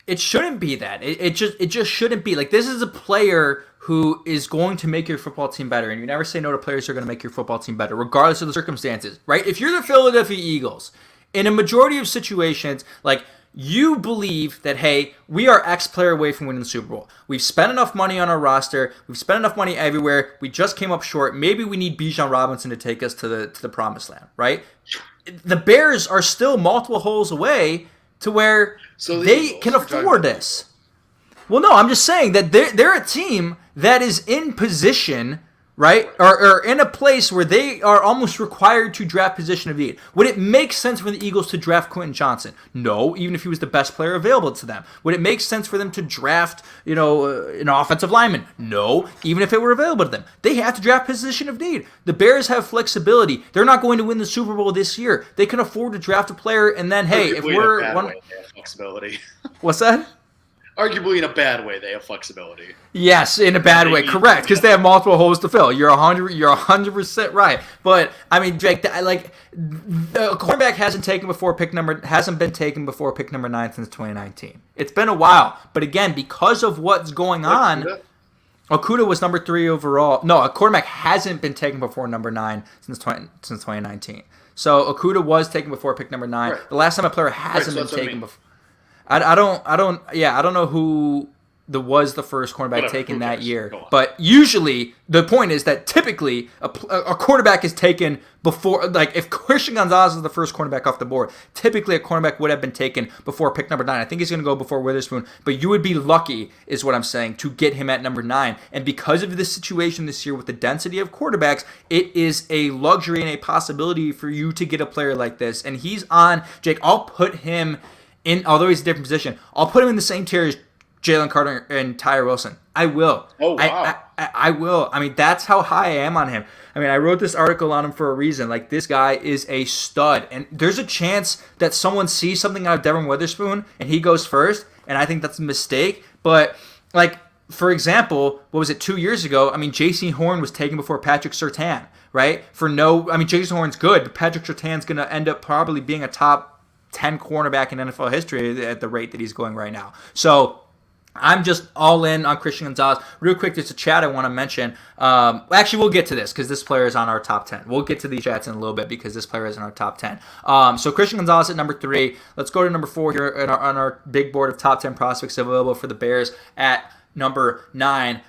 It shouldn't be that. It just shouldn't be. Like, this is a player who is going to make your football team better, and you never say no to players who are going to make your football team better, regardless of the circumstances, right? If you're the Philadelphia Eagles, in a majority of situations, like, you believe that, hey, we are X player away from winning the Super Bowl. We've spent enough money on our roster. We've spent enough money everywhere. We just came up short. Maybe we need Bijan Robinson to take us to the promised land, right? The Bears are still multiple holes away to where So the They Eagles, can you're talking afford about- this. Well, no, I'm just saying that talking about- this. Well, no, I'm just saying that they're a team that is in position, right, or in a place where they are almost required to draft position of need. Would it make sense for the Eagles to draft Quentin Johnson? No, even if he was the best player available to them. Would it make sense for them to draft, an offensive lineman? No, even if it were available to them. They have to draft position of need. The Bears have flexibility. They're not going to win the Super Bowl this year. They can afford to draft a player, and then hey, if Arguably in a we're bad one, way, they have flexibility. what's that? Arguably in a bad way, they have flexibility. Yes, in a bad way, correct? Because they have multiple holes to fill. You're 100% right. But I mean, Jake, the quarterback hasn't been taken before pick number 9 since 2019. It's been a while, but again, because of what's going on, Okudah was number 3 overall. No, a quarterback hasn't been taken before number 9 since 2019. So Okudah was taken before pick number 9. Right. The last time a player hasn't been taken mean. before. I don't know who was the first cornerback Whatever, taken who that cares? year. Go on. But usually, the point is that typically a cornerback is taken before, like if Christian Gonzalez is the first cornerback off the board, typically a cornerback would have been taken before pick number 9. I think he's going to go before Witherspoon, but you would be lucky, is what I'm saying, to get him at number 9. And because of this situation this year with the density of quarterbacks, it is a luxury and a possibility for you to get a player like this. And he's on, Jake, I'll put him although he's a different position, I'll put him in the same tier as Jalen Carter and Tyre Wilson. I will. Oh, wow. I will. I mean, that's how high I am on him. I mean, I wrote this article on him for a reason. Like, this guy is a stud. And there's a chance that someone sees something out of Devin Witherspoon and he goes first, and I think that's a mistake. But, like, for example, what was it, 2 years ago? I mean, J.C. Horn was taken before Patrick Surtain, right? J.C. Horn's good, but Patrick Surtain's going to end up probably being a top 10 cornerback in NFL history at the rate that he's going right now. So I'm just all in on Christian Gonzalez. Real quick, there's a chat I want to mention. Actually, we'll get to this because this player is on our top 10. We'll get to these chats in a little bit because this player is in our top 10. So Christian Gonzalez at number 3. Let's go to number 4 here on our big board of top 10 prospects available for the Bears at number 9.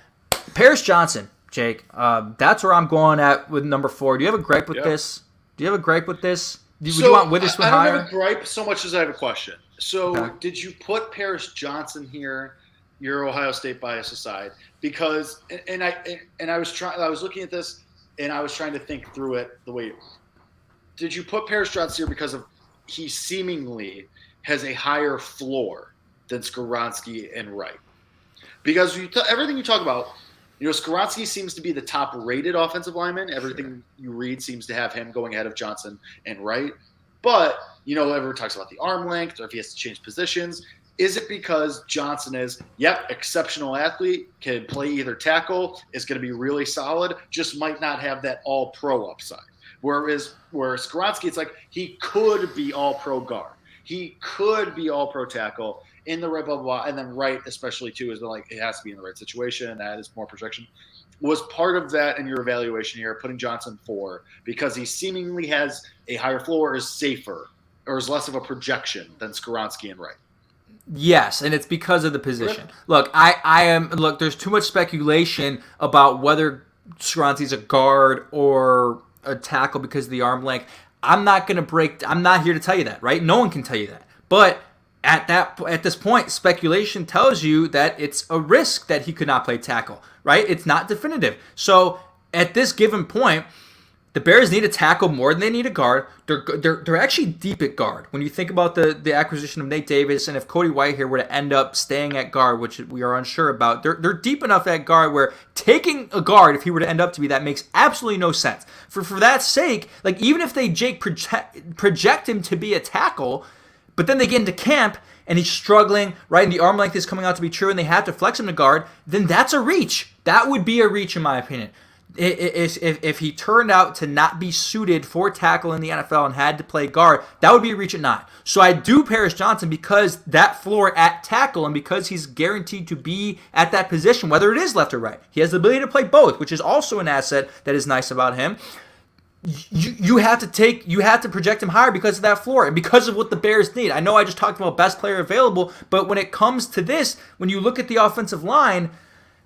Paris Johnson, Jake. That's where I'm going at with number 4. Do you have a gripe with this? Do you have a gripe with this? Would you want Witherspoon I don't higher? have a gripe so much as I have a question. So, Okay. Did you put Paris Johnson here, your Ohio State bias aside? Because, I was looking at this, and I was trying to think through it the way. Did you put Paris Johnson here because of he seemingly has a higher floor than Skoronski and Wright? Because everything you talk about. Skoronski seems to be the top-rated offensive lineman. Everything you read seems to have him going ahead of Johnson and Wright. But, everyone talks about the arm length or if he has to change positions. Is it because Johnson is, exceptional athlete, can play either tackle, is going to be really solid, just might not have that all-pro upside? Where Skoronski, it's like he could be all-pro guard. He could be all-pro tackle. In the right, blah, blah, blah. And then Wright, especially, too, is like it has to be in the right situation, and that is more projection. Was part of that in your evaluation here, putting Johnson 4, because he seemingly has a higher floor, is safer, or is less of a projection than Skoronski and Wright? Yes, and it's because of the position. Look, there's too much speculation about whether Skoronski's a guard or a tackle because of the arm length. I'm not here to tell you that, right? No one can tell you that. But at this point, speculation tells you that it's a risk that he could not play tackle, right? It's not definitive. So at this given point, the Bears need a tackle more than they need a guard. They're actually deep at guard. When you think about the acquisition of Nate Davis, and if Cody White here were to end up staying at guard, which we are unsure about, they're deep enough at guard where taking a guard, if he were to end up to be that, makes absolutely no sense. For that sake, like even if they project him to be a tackle, but then they get into camp and he's struggling, right? And the arm length is coming out to be true and they have to flex him to guard, then that's a reach. That would be a reach in my opinion. If he turned out to not be suited for tackle in the NFL and had to play guard, that would be a reach at 9. So I do Paris Johnson because that floor at tackle and because he's guaranteed to be at that position, whether it is left or right. He has the ability to play both, which is also an asset that is nice about him. You have to project him higher because of that floor and because of what the Bears need. I know I just talked about best player available, but when it comes to this, when you look at the offensive line,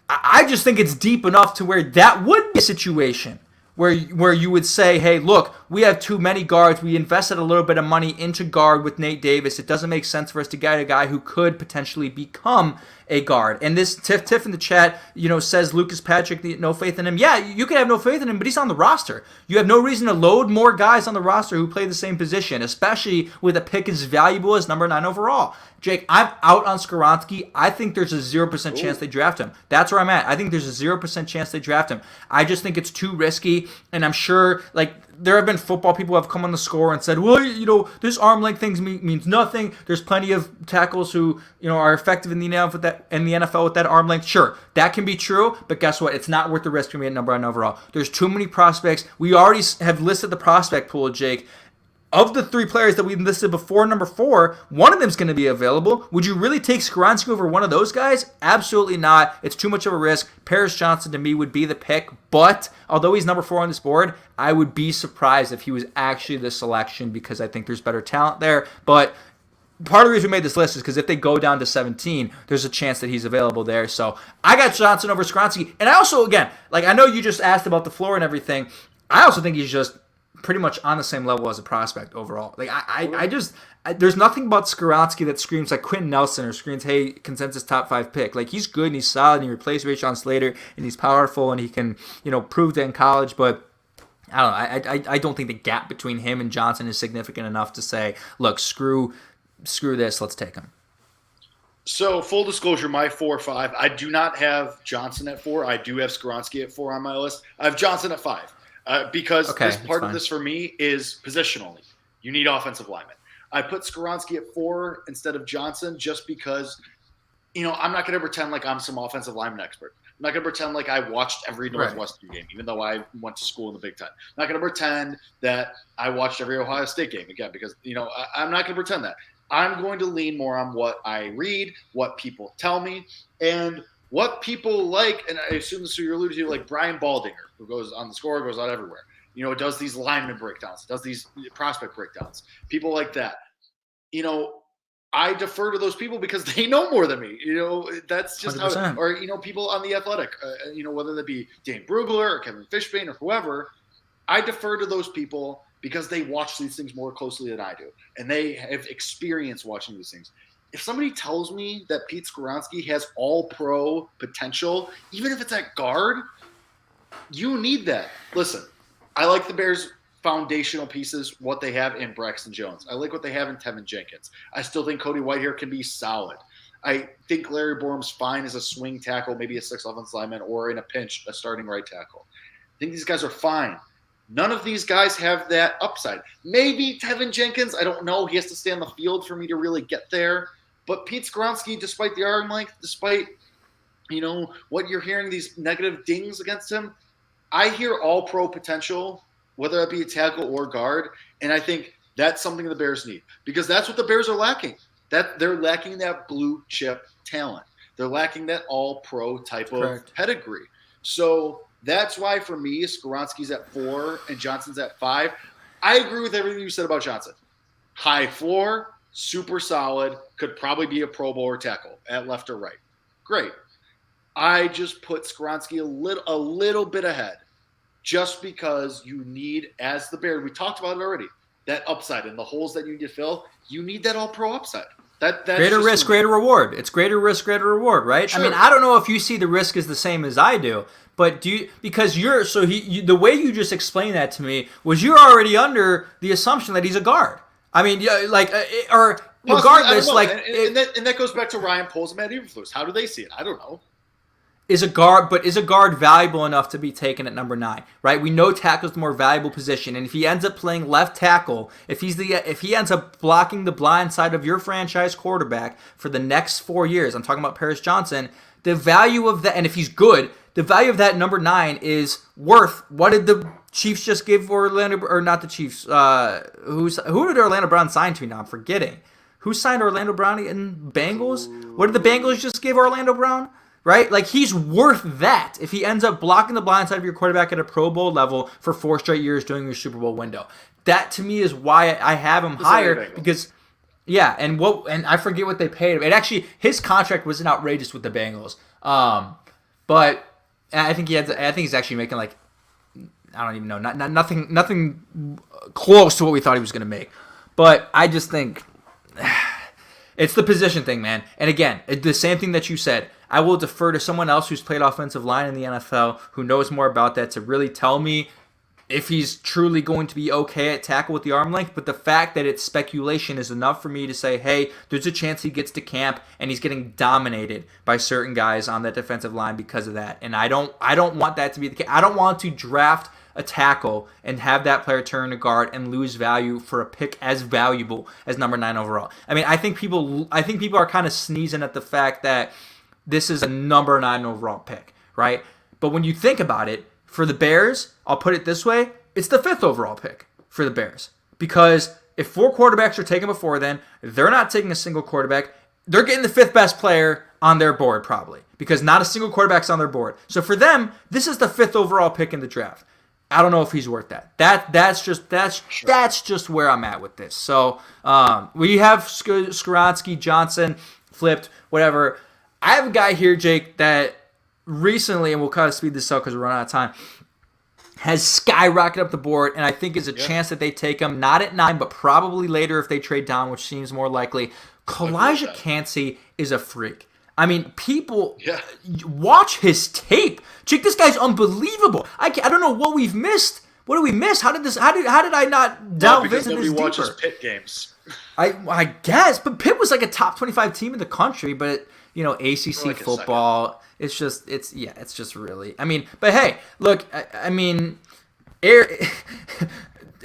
I just think it's deep enough to where that would be a situation where you would say, hey, look, we have too many guards. We invested a little bit of money into guard with Nate Davis. It doesn't make sense for us to get a guy who could potentially become a guard. And this Tiff in the chat, says Lucas Patrick, no faith in him. Yeah, you can have no faith in him, but he's on the roster. You have no reason to load more guys on the roster who play the same position, especially with a pick as valuable as number 9 overall. Jake, I'm out on Skoronski. I think there's a 0% chance they draft him. That's where I'm at. I think there's a 0% chance they draft him. I just think it's too risky, and I'm sure, there have been football people who have come on the score and said, well, this arm length thing means nothing. There's plenty of tackles who, are effective in the NFL with that arm length. Sure, that can be true, but guess what? It's not worth the risk for me at number 1 overall. There's too many prospects. We already have listed the prospect pool, Jake. Of the 3 players that we listed before number 4, one of them is going to be available. Would you really take Skoronski over one of those guys? Absolutely not. It's too much of a risk. Paris Johnson to me would be the pick, but although he's number 4 on this board, I would be surprised if he was actually the selection because I think there's better talent there. But part of the reason we made this list is because if they go down to 17, there's a chance that he's available there. So I got Johnson over Skoronski. And I also, again, I know you just asked about the floor and everything. I also think he's just pretty much on the same level as a prospect overall. There's nothing about Skoronski that screams like Quentin Nelson or screams, hey, consensus top 5 pick. He's good and he's solid and he replaced Rashawn Slater and he's powerful and he can, prove that in college, but I don't know. I don't think the gap between him and Johnson is significant enough to say, look, screw this, let's take him. So, full disclosure, my 4-5, I do not have Johnson at 4. I do have Skoronski at 4 on my list. I have Johnson at 5. Because part of this for me is positionally. You need offensive linemen. I put Skoronski at 4 instead of Johnson just because, I'm not going to pretend like I'm some offensive lineman expert. I'm not going to pretend like I watched every Northwestern game, even though I went to school in the Big Ten. I'm not going to pretend that I watched every Ohio State game again because, I'm not going to pretend that. I'm going to lean more on what I read, what people tell me, and what people like, and I assume this is who you're alluding to, like Brian Baldinger, who goes on the score, goes out everywhere. Does these lineman breakdowns, does these prospect breakdowns. People like that. I defer to those people because they know more than me. That's just 100%. how. Or people on the Athletic. Whether that be Dane Brugler or Kevin Fishbane or whoever, I defer to those people because they watch these things more closely than I do, and they have experience watching these things. If somebody tells me that Pete Skoronski has all-pro potential, even if it's at guard, you need that. Listen, I like the Bears' foundational pieces, what they have in Braxton Jones. I like what they have in Tevin Jenkins. I still think Cody Whitehair can be solid. I think Larry Borum's fine as a swing tackle, maybe a 6th offensive lineman, or in a pinch, a starting right tackle. I think these guys are fine. None of these guys have that upside. Maybe Tevin Jenkins, I don't know. He has to stay on the field for me to really get there. But Pete Skoronski, despite the arm length, despite, what you're hearing, these negative dings against him, I hear all-pro potential, whether that be a tackle or guard, and I think that's something the Bears need because that's what the Bears are lacking. That they're lacking that blue chip talent. They're lacking that all-pro type of pedigree. So that's why, for me, Skoronski's at 4 and Johnson's at 5. I agree with everything you said about Johnson. High floor, super solid, could probably be a Pro Bowl or tackle at left or right. Great. I just put Skoronski a little bit ahead just because you need, as the Bears, we talked about it already, that upside and the holes that you need to fill, you need that all-pro upside. That's greater risk, greater reward. It's greater risk, greater reward, right? Sure. I mean, I don't know if you see the risk as the same as I do, but the way you just explained that to me was you're already under the assumption that he's a guard. I mean, regardless, and that goes back to Ryan Poles and Matt Eberflus. How do they see it? I don't know. Is a guard valuable enough to be taken at number 9, right? We know tackle's the more valuable position, and if he ends up playing left tackle, if he ends up blocking the blind side of your franchise quarterback for the next 4 years, I'm talking about Paris Johnson, the value of that, and if he's good, the value of that number 9 is worth, what did the Chiefs just give Orlando, or not the Chiefs, who did Orlando Brown sign to now? I'm forgetting. Who signed Orlando Brown in Bengals? What did the Bengals just give Orlando Brown? Right? He's worth that if he ends up blocking the blind side of your quarterback at a Pro Bowl level for 4 straight years during your Super Bowl window. That, to me, is why I have him higher because, yeah, and I forget what they paid him. And actually, his contract wasn't outrageous with the Bengals. But I think he's actually making I don't even know. Nothing close to what we thought he was going to make. But I just think it's the position thing, man. And again, the same thing that you said. I will defer to someone else who's played offensive line in the NFL, who knows more about that, to really tell me if he's truly going to be okay at tackle with the arm length. But the fact that it's speculation is enough for me to say, hey, there's a chance he gets to camp and he's getting dominated by certain guys on that defensive line because of that. And I don't want that to be the case. I don't want to draft a tackle and have that player turn to guard and lose value for a pick as valuable as number 9 overall. I mean, I think people are kind of sneezing at the fact that this is a number 9 overall pick, right? But when you think about it, for the Bears, I'll put it this way, it's the 5th overall pick for the Bears. Because if 4 quarterbacks are taken before then, they're not taking a single quarterback. They're getting the 5th best player on their board probably, because not a single quarterback's on their board. So for them, this is the 5th overall pick in the draft. I don't know if he's worth that. That's just where I'm at with this. So we have Skoronski, Johnson, flipped, whatever. I have a guy here, Jake, that recently, and we'll kind of speed this up because we're running out of time, has skyrocketed up the board, and I think is a chance that they take him, not at 9, but probably later if they trade down, which seems more likely. Kalijah Kancey is a freak. I mean, people watch his tape. Jake, this guy's unbelievable. I don't know what we've missed. What did we miss? How did I not delve into this deeper? Because nobody watches Pitt games. I guess, but Pitt was like a top 25 team in the country, but ACC like football, it's just really. I mean, but hey, look, I mean, it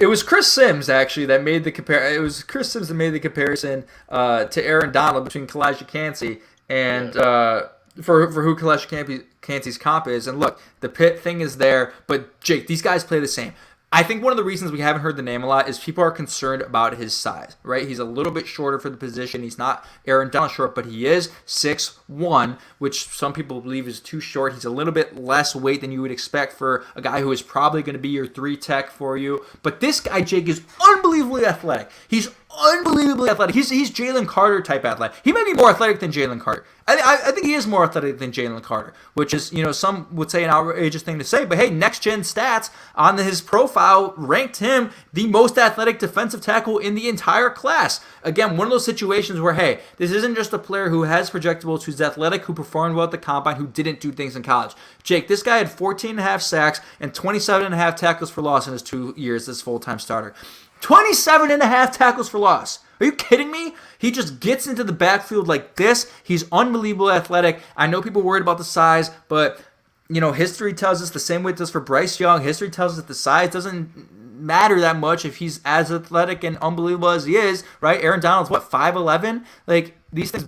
was Chris Sims actually that made the comparison to Aaron Donald between Kalijah Kancey and for who Kalijah Kancey's comp is. And look, the Pitt thing is there, but Jake, these guys play the same. I think one of the reasons we haven't heard the name a lot is people are concerned about his size, right? He's a little bit shorter for the position. He's not Aaron Donald short, but he is 6'1", which some people believe is too short. He's a little bit less weight than you would expect for a guy who is probably going to be your 3 tech for you. But this guy, Jake, is unbelievably athletic. He's unbelievably athletic. He's Jalen Carter type athletic. He might be more athletic than Jalen Carter. I think he is more athletic than Jalen Carter, which is, some would say an outrageous thing to say. But hey, Next Gen Stats on his profile ranked him the most athletic defensive tackle in the entire class. Again, one of those situations where, hey, this isn't just a player who has projectables, who's athletic, who performed well at the combine, who didn't do things in college. Jake, this guy had 14.5 sacks and 27.5 tackles for loss in his 2 years as full-time starter. 27.5 tackles for loss. Are you kidding me? He just gets into the backfield like this. He's unbelievably athletic. I know people are worried about the size, but history tells us the same way it does for Bryce Young. History tells us that the size doesn't matter that much if he's as athletic and unbelievable as he is, right? Aaron Donald's 5'11"? Like, these things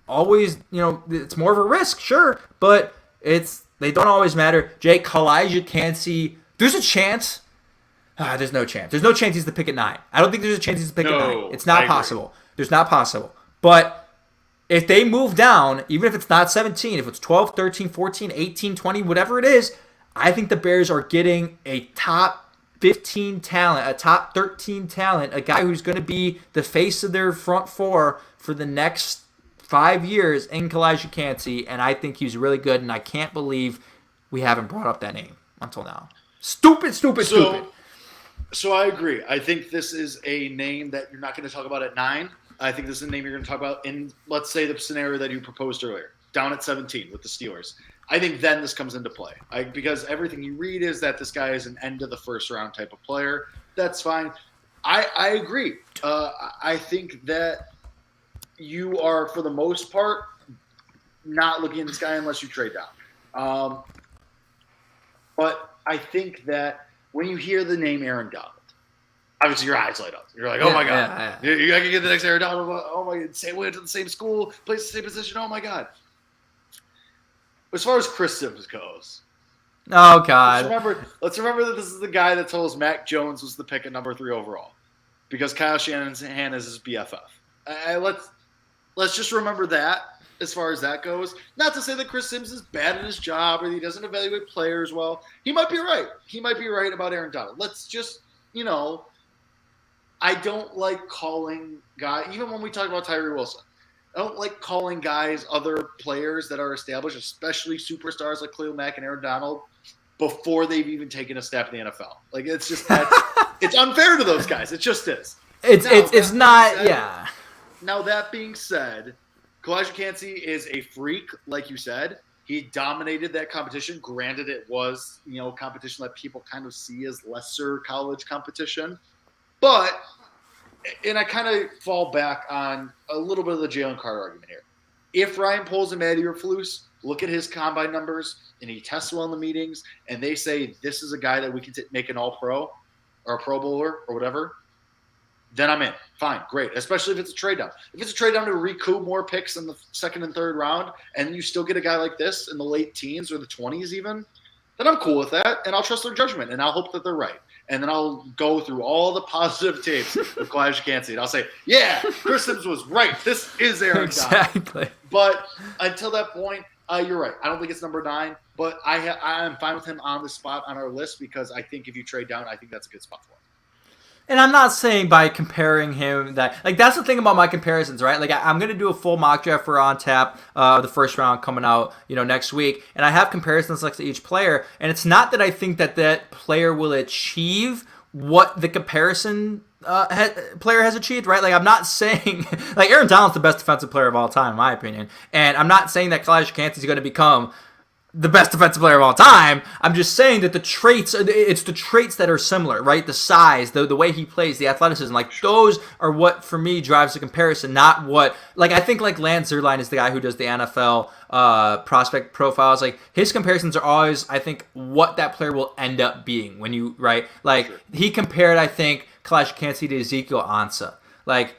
always, it's more of a risk, sure, but they don't always matter. Jake, Kalijah Kancey, there's a chance. There's no chance. There's no chance he's the pick at 9. I don't think there's a chance he's the pick at 9. It's not possible. There's not possible. But if they move down, even if it's not 17, if it's 12, 13, 14, 18, 20, whatever it is, I think the Bears are getting a top 15 talent, a top 13 talent, a guy who's going to be the face of their front four for the next 5 years in Kalijah Kancey, and I think he's really good, and I can't believe we haven't brought up that name until now. Stupid. So I agree. I think this is a name that you're not going to talk about at 9. I think this is a name you're going to talk about in, let's say, the scenario that you proposed earlier, down at 17 with the Steelers. I think then this comes into play. Because everything you read is that this guy is an end of the first round type of player. That's fine. I agree. I think that you are, for the most part, not looking at this guy unless you trade down. But I think that when you hear the name Aaron Donald, obviously your eyes light up. You're like, oh my God. Yeah. You got to get the next Aaron Donald. Oh my God. Same way to the same school, plays the same position. Oh my God. As far as Chris Sims goes. Oh God. Let's remember that this is the guy that told us Mac Jones was the pick at number 3 overall. Because Kyle Shanahan is his BFF. Let's just remember that as far as that goes. Not to say that Chris Sims is bad at his job or he doesn't evaluate players well. He might be right. He might be right about Aaron Donald. Let's just, I don't like calling guys, even when we talk about Tyree Wilson, I don't like calling guys other players that are established, especially superstars like Khalil Mack and Aaron Donald, before they've even taken a step in the NFL. Like it's just it's unfair to those guys. It just is. It's not. Yeah. Now that being said, Kalijah Kancey is a freak, like you said. He dominated that competition. Granted, it was competition that people kind of see as lesser college competition, but and I kind of fall back on a little bit of the Jalen Carter argument here. If Ryan Poles and Matt Eberflus look at his combine numbers and he tests well in the meetings, and they say this is a guy that we can make an All-Pro or a Pro Bowler or whatever, then I'm in. Fine, great. Especially if it's a trade down. If it's a trade down to recoup more picks in the second and third round, and you still get a guy like this in the late teens or the 20s even, then I'm cool with that, and I'll trust their judgment, and I'll hope that they're right. And then I'll go through all the positive tapes of Kalijah Kancey, and I'll say, yeah, Chris Sims was right. This is Aaron Donald. Exactly. But until that point, you're right. I don't think it's number 9, but I'm fine with him on the spot on our list because I think if you trade down, I think that's a good spot for him. And I'm not saying by comparing him that, like, that's the thing about my comparisons, right? Like, I'm going to do a full mock draft for On Tap, the first round coming out, next week. And I have comparisons like to each player. And it's not that I think that player will achieve what the comparison player has achieved, right? Like, I'm not saying, like, Aaron Donald's the best defensive player of all time, in my opinion. And I'm not saying that Kalijah Kancey is going to become the best defensive player of all time. I'm just saying that it's the traits that are similar, right? The size, the way he plays, the athleticism, like those are what for me drives the comparison, not what, like I think like Lance Zierlein is the guy who does the NFL prospect profiles. Like his comparisons are always, I think, what that player will end up being when you, right? Like he compared, I think, Kalijah Kancey to Ezekiel Ansah. Like,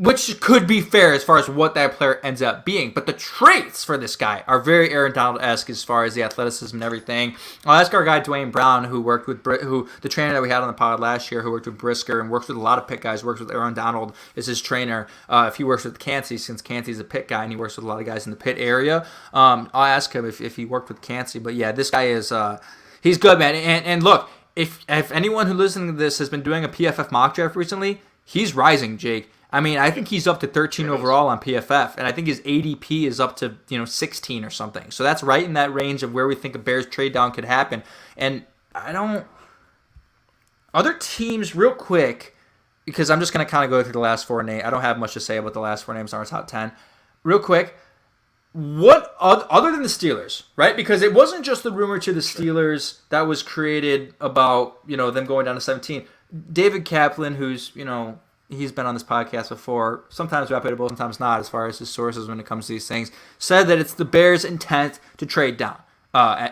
which could be fair as far as what that player ends up being. But the traits for this guy are very Aaron Donald-esque as far as the athleticism and everything. I'll ask our guy Dwayne Brown, who worked with the trainer that we had on the pod last year, who worked with Brisker and works with a lot of pick guys, works with Aaron Donald as his trainer. If he works with Kancey, since Kancey's a pit guy and he works with a lot of guys in the pit area, I'll ask him if he worked with Kancey. But yeah, this guy is he's good, man. And look, if anyone who listening to this has been doing a PFF mock draft recently, he's rising, Jake. I mean, I think he's up to 13 overall on PFF, and I think his ADP is up to 16 or something. So that's right in that range of where we think a Bears trade down could happen. And other teams, real quick, because I'm just going to kind of go through the last 4 names. I don't have much to say about the last 4 names on our top 10. Real quick, what other than the Steelers, right? Because it wasn't just the rumor to the Steelers that was created about them going down to 17. David Kaplan, who's he's been on this podcast before, sometimes reputable, sometimes not, as far as his sources when it comes to these things, said that it's the Bears' intent to trade down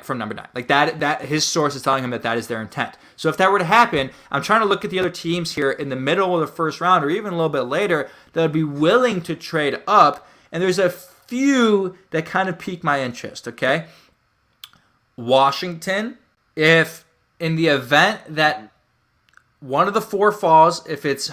from number 9. Like that his source is telling him that is their intent. So if that were to happen, I'm trying to look at the other teams here in the middle of the first round or even a little bit later that would be willing to trade up, and there's a few that kind of pique my interest, okay? Washington, if in the event that one of the 4 falls, if it's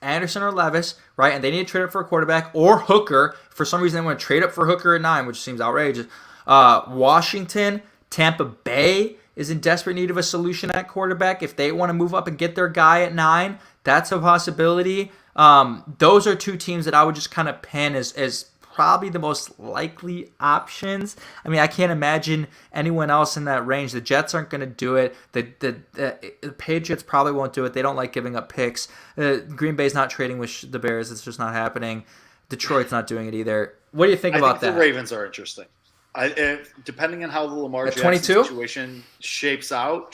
Anderson or Levis, right, and they need to trade up for a quarterback, or Hooker, for some reason they want to trade up for Hooker at 9, which seems outrageous. Washington, Tampa Bay is in desperate need of a solution at quarterback. If they want to move up and get their guy at 9, that's a possibility. Those are 2 teams that I would just kind of pin as probably the most likely options. I mean, I can't imagine anyone else in that range. The Jets aren't going to do it. The Patriots probably won't do it. They don't like giving up picks. Green Bay's not trading with the Bears. It's just not happening. Detroit's not doing it either. What do you think about that? The Ravens are interesting. Depending on how the Lamar Jackson situation shakes out,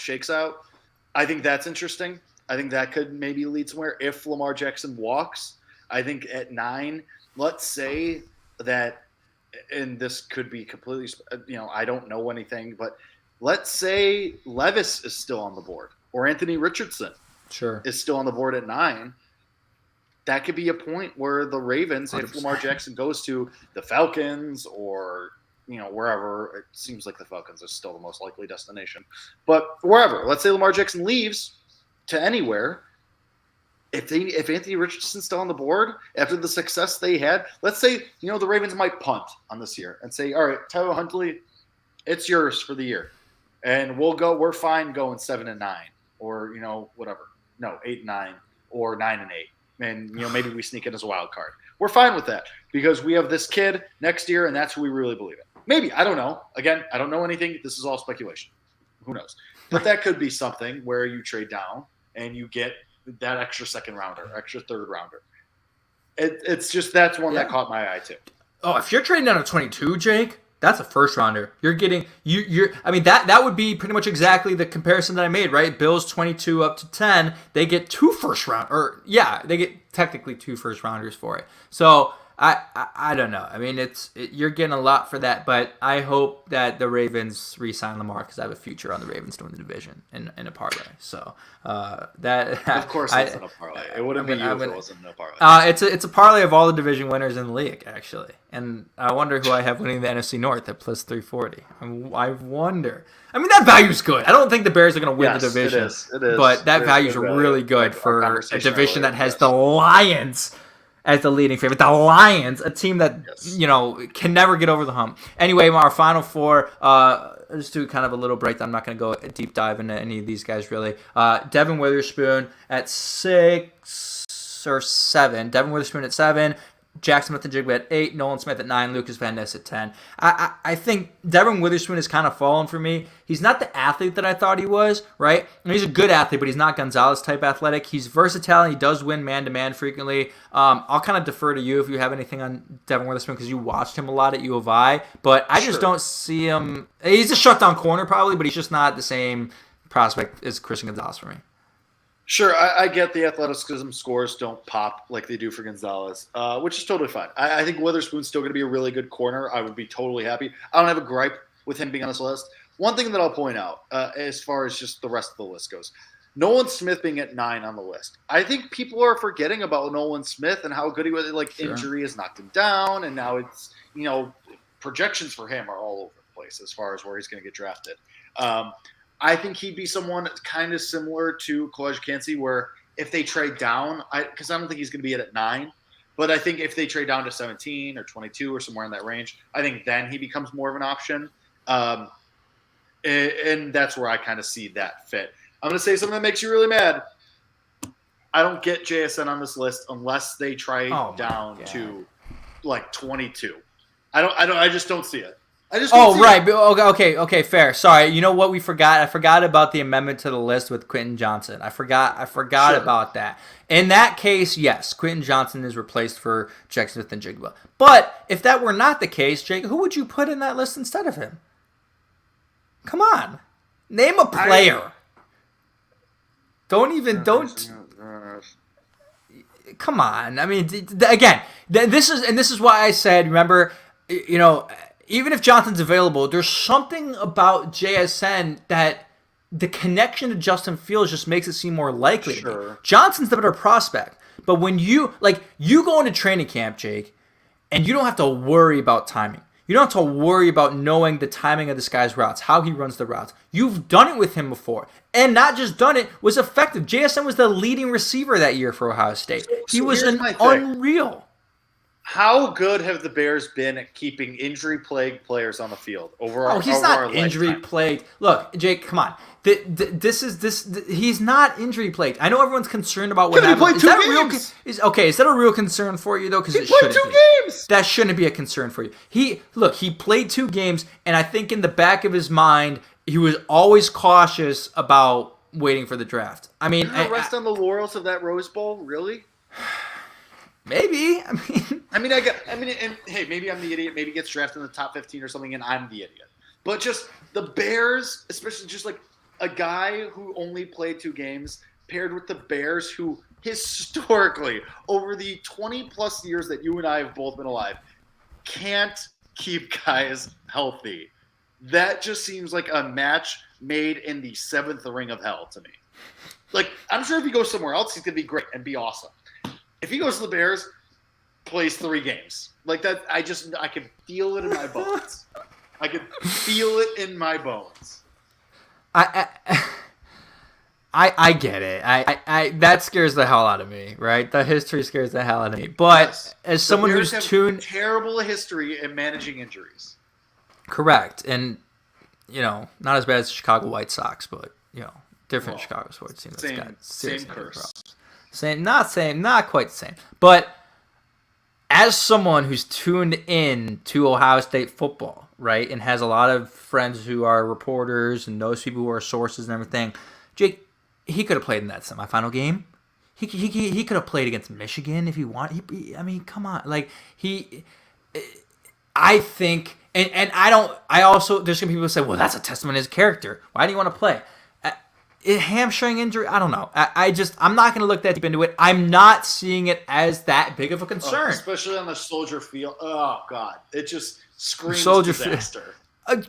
I think that's interesting. I think that could maybe lead somewhere if Lamar Jackson walks. I think at 9, let's say that, and this could be completely, I don't know anything, but let's say Levis is still on the board or Anthony Richardson is still on the board at 9. That could be a point where the Ravens, 100%. If Lamar Jackson goes to the Falcons or, wherever, it seems like the Falcons are still the most likely destination, but wherever, let's say Lamar Jackson leaves to anywhere. If Anthony Richardson's still on the board after the success they had, let's say, the Ravens might punt on this year and say, all right, Tyler Huntley, it's yours for the year. And we're fine going 7-9 or, whatever. No, 8-9 or 9-8. And, maybe we sneak in as a wild card. We're fine with that because we have this kid next year and that's who we really believe in. Maybe. I don't know. Again, I don't know anything. This is all speculation. Who knows? But that could be something where you trade down and you get that extra second rounder, extra third rounder. It's just that's one that caught my eye too. Oh, if you're trading down to 22, Jake, that's a first rounder. You're getting you're. I mean that would be pretty much exactly the comparison that I made, right? Bills 22 up to 10, they get 2 first round, or they get technically 2 first rounders for it. So I don't know. I mean, you're getting a lot for that, but I hope that the Ravens re-sign Lamar because I have a future on the Ravens to win the division in a parlay. So that of course it's in a parlay. It wouldn't be you if it wasn't a parlay. It's a parlay of all the division winners in the league actually, and I wonder who I have winning the NFC North at plus 340. I wonder. I mean, that value's good. I don't think the Bears are going to win the division. It is. But that value's really good for a division that has the Lions as the leading favorite. The Lions, a team that, can never get over the hump. Anyway, our final 4, just do kind of a little breakdown. I'm not going to go a deep dive into any of these guys, really. Devin Witherspoon at 6 or 7. Devin Witherspoon at 7. Jackson Smith-Njigba at 8, Nolan Smith at 9, Lucas Van Ness at 10. I think Devin Witherspoon has kind of fallen for me. He's not the athlete that I thought he was, right? I mean, he's a good athlete, but he's not Gonzalez-type athletic. He's versatile, and he does win man-to-man frequently. I'll kind of defer to you if you have anything on Devin Witherspoon because you watched him a lot at U of I, but I just don't see him. He's a shutdown corner probably, but he's just not the same prospect as Christian Gonzalez for me. Sure, I get the athleticism scores don't pop like they do for Gonzalez, which is totally fine. I think Witherspoon's still going to be a really good corner. I would be totally happy. I don't have a gripe with him being on this list. One thing that I'll point out, as far as just the rest of the list goes, Nolan Smith being at 9 on the list. I think people are forgetting about Nolan Smith and how good he was. Injury has knocked him down, and now it's, projections for him are all over the place as far as where he's going to get drafted. I think he'd be someone kind of similar to Kalijah Kancey, where if they trade down, because I don't think he's going to be at 9, but I think if they trade down to 17 or 22 or somewhere in that range, I think then he becomes more of an option. And that's where I kind of see that fit. I'm going to say something that makes you really mad. I don't get JSN on this list unless they trade down to 22. I just don't see it. Right. Okay, fair. Sorry. You know what we forgot? I forgot about the amendment to the list with Quentin Johnson. I forgot about that. In that case, yes, Quentin Johnson is replaced for Jackson Smith-Njigba. But if that were not the case, Jake, who would you put in that list instead of him? Come on. Name a player. Come on. I mean, again, this is why I said, remember, even if Johnson's available, there's something about JSN that the connection to Justin Fields just makes it seem more likely. Sure. Johnson's the better prospect. But when you go into training camp, Jake, and you don't have to worry about timing. You don't have to worry about knowing the timing of this guy's routes, how he runs the routes. You've done it with him before. And not just done it, was effective. JSN was the leading receiver that year for Ohio State. He was unreal. How good have the Bears been at keeping injury-plagued players on the field he's not injury-plagued. Look, Jake, come on. He's not injury-plagued. I know everyone's concerned about what happened. He played 2 games. Is that a real concern for you, though? Because he played 2 games. That shouldn't be a concern for you. He played 2 games, and I think in the back of his mind, he was always cautious about waiting for the draft. I mean, rest on the laurels of that Rose Bowl, really? Maybe. And hey, maybe I'm the idiot. Maybe he gets drafted in the top 15 or something, and I'm the idiot. But just the Bears, especially just like a guy who only played 2 games, paired with the Bears, who historically, over the 20-plus years that you and I have both been alive, can't keep guys healthy. That just seems like a match made in the 7th ring of hell to me. I'm sure if he goes somewhere else, he's going to be great and be awesome. If he goes to the Bears, plays 3 games. That, I can feel it in my bones. I can feel it in my bones. I get it. I that scares the hell out of me, right? The history scares the hell out of me. But yes, as someone who's tuned, terrible history in managing injuries. Correct, and not as bad as the Chicago White Sox, but different Chicago sports team. Same curse. Not quite the same. But as someone who's tuned in to Ohio State football, right, and has a lot of friends who are reporters and knows people who are sources and everything, Jake, he could have played in that semifinal game. He could have played against Michigan if he wanted. I mean, come on. Like, I think, and I don't, I also, there's going to be people who say, well, that's a testament to his character. Why do you want to play? Hamstring injury, I don't know. I'm not going to look that deep into it. I'm not seeing it as that big of a concern. Especially on the Soldier Field. Oh, God. It just screams disaster.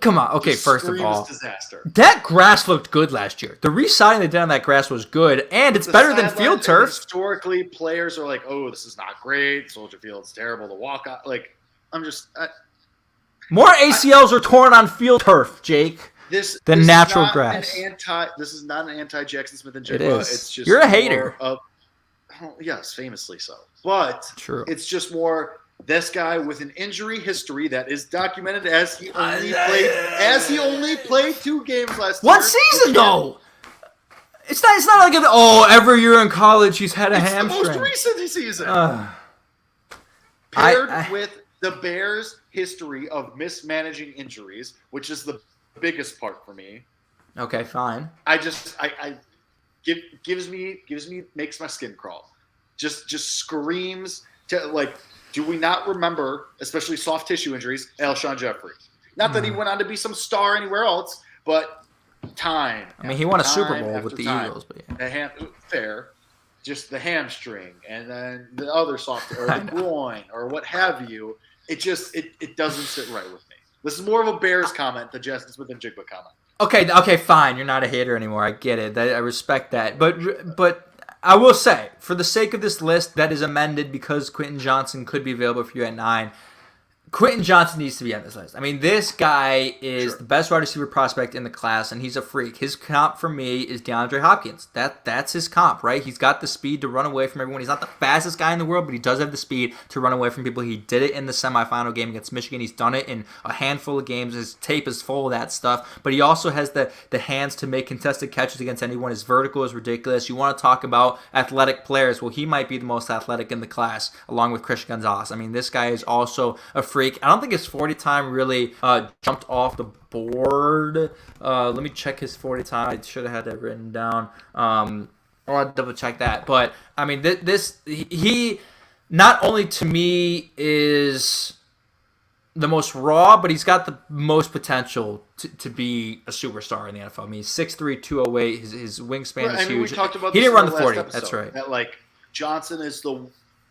Come on. Okay, first of all, disaster. That grass looked good last year. The re-siding they did on that grass was good, and it's better than field turf. Historically, players are like, oh, this is not great. Soldier Field's terrible to walk on. Like, more ACLs are torn on field turf, Jake, than natural grass. This is not an anti-Jackson Smith and Jigba. It is. It's just you're a hater. Yes, famously so. But true. It's just more this guy with an injury history that is documented as he only played 2 games last year. What season though? It's not like every year in college he's had a hamstring. It's the most recent season. Paired with the Bears' history of mismanaging injuries, which is the biggest part for me. Okay, fine. Makes my skin crawl. Just screams to, like, do we not remember, especially soft tissue injuries, Alshon Jeffrey? Not that he went on to be some star anywhere else, but time. I mean, he won a Super Bowl with the Eagles, but yeah. Fair. Just the hamstring, and then the other soft, or the groin, or what have you. It doesn't sit right with me. This is more of a Bears comment than Jackson Smith and Jigba comment. Okay, fine. You're not a hater anymore. I get it. I respect that. But I will say, for the sake of this list that is amended because Quentin Johnson could be available for you at 9, Quentin Johnson needs to be on this list. I mean, this guy is the best wide receiver prospect in the class, and he's a freak. His comp for me is DeAndre Hopkins. That's his comp, right? He's got the speed to run away from everyone. He's not the fastest guy in the world, but he does have the speed to run away from people. He did it in the semifinal game against Michigan. He's done it in a handful of games. His tape is full of that stuff, but he also has the hands to make contested catches against anyone. His vertical is ridiculous. You want to talk about athletic players? Well, he might be the most athletic in the class, along with Christian Gonzalez. I mean, this guy is also a freak. I don't think his 40 time really jumped off the board. Let me check his 40 time. I should have had that written down. I'll double check that. But I mean, he not only to me is the most raw, but he's got the most potential to be a superstar in the NFL. I mean, he's 6'3", 208. His wingspan is huge. We talked about he this didn't run the last 40. Episode, that's right. That, like, Johnson is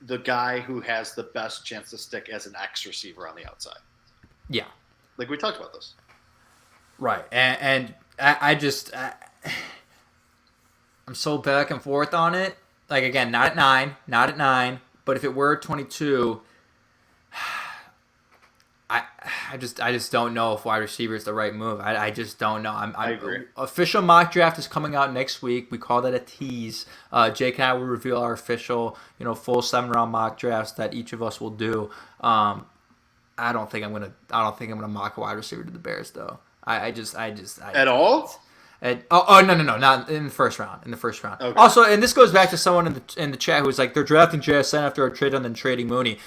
the guy who has the best chance to stick as an X receiver on the outside. Yeah. Like, we talked about this. Right. And I'm so back and forth on it. Like, again, not at 9, but if it were 22, I just don't know if wide receiver is the right move. I just don't know. I agree. Official mock draft is coming out next week. We call that a tease. Jake and I will reveal our official, full 7-round mock drafts that each of us will do. I don't think I'm gonna mock a wide receiver to the Bears though. I At all? No, not in the first round. Okay. Also, and this goes back to someone in the chat who's like, they're drafting JSN after a trade and then trading Mooney.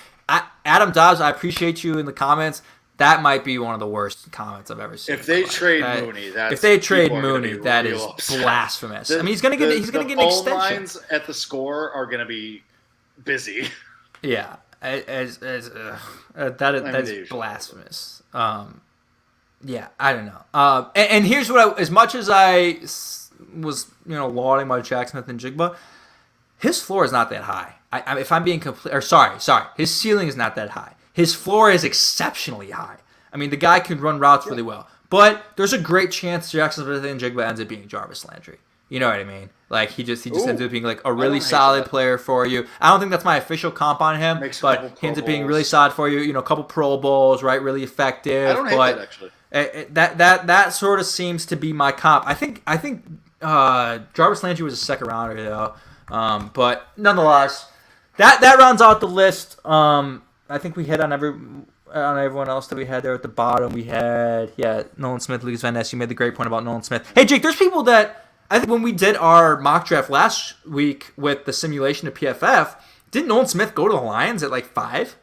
Adam Dobbs, I appreciate you in the comments. That might be one of the worst comments I've ever seen. If they trade Mooney, that is blasphemous. I mean, he's gonna get an extension. The phone lines at the score are gonna be busy. Yeah, that is blasphemous. Yeah, I don't know. And here's what as much as I was, lauding my Jackson Smith and Jigba, his floor is not that high. If I'm being complete, or sorry, his ceiling is not that high. His floor is exceptionally high. I mean, the guy can run routes really well, but there's a great chance Jackson Smith and Jigba ends up being Jarvis Landry. You know what I mean? Like he just ends up being like a really solid player for you. I don't think that's my official comp on him, but he ends up being really solid for you. A couple Pro Bowls, right? Really effective. I don't hate that actually. That sort of seems to be my comp. I think Jarvis Landry was a second rounder though, but nonetheless, that rounds out the list. I think we hit on everyone else that we had there at the bottom. We had Nolan Smith, Lucas Van Ness. You made the great point about Nolan Smith. Hey Jake, there's people that I think when we did our mock draft last week with the simulation of PFF, didn't Nolan Smith go to the Lions at like 5?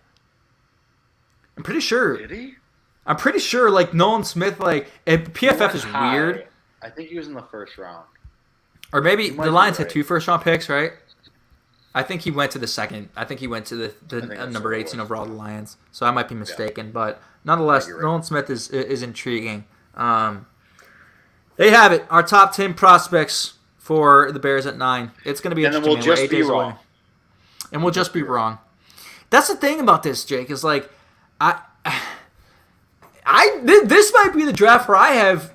I'm pretty sure. Did he? I'm pretty sure, like, Nolan Smith, like, PFF is high. weird. I think he was in the first round. Or maybe You might the be Lions right. had 2 first-round picks, right? I think he went to the second. I think he went to the that's number what it 18 was. overall, the Lions. So I might be mistaken. But nonetheless, you're right. Nolan Smith is intriguing. They have it. Our top 10 prospects for the Bears at 9. It's going to be And then interesting. we'll man. We're just 8 be days wrong. away. And we'll just be wrong. That's the thing about this, Jake, is like, this might be the draft where I have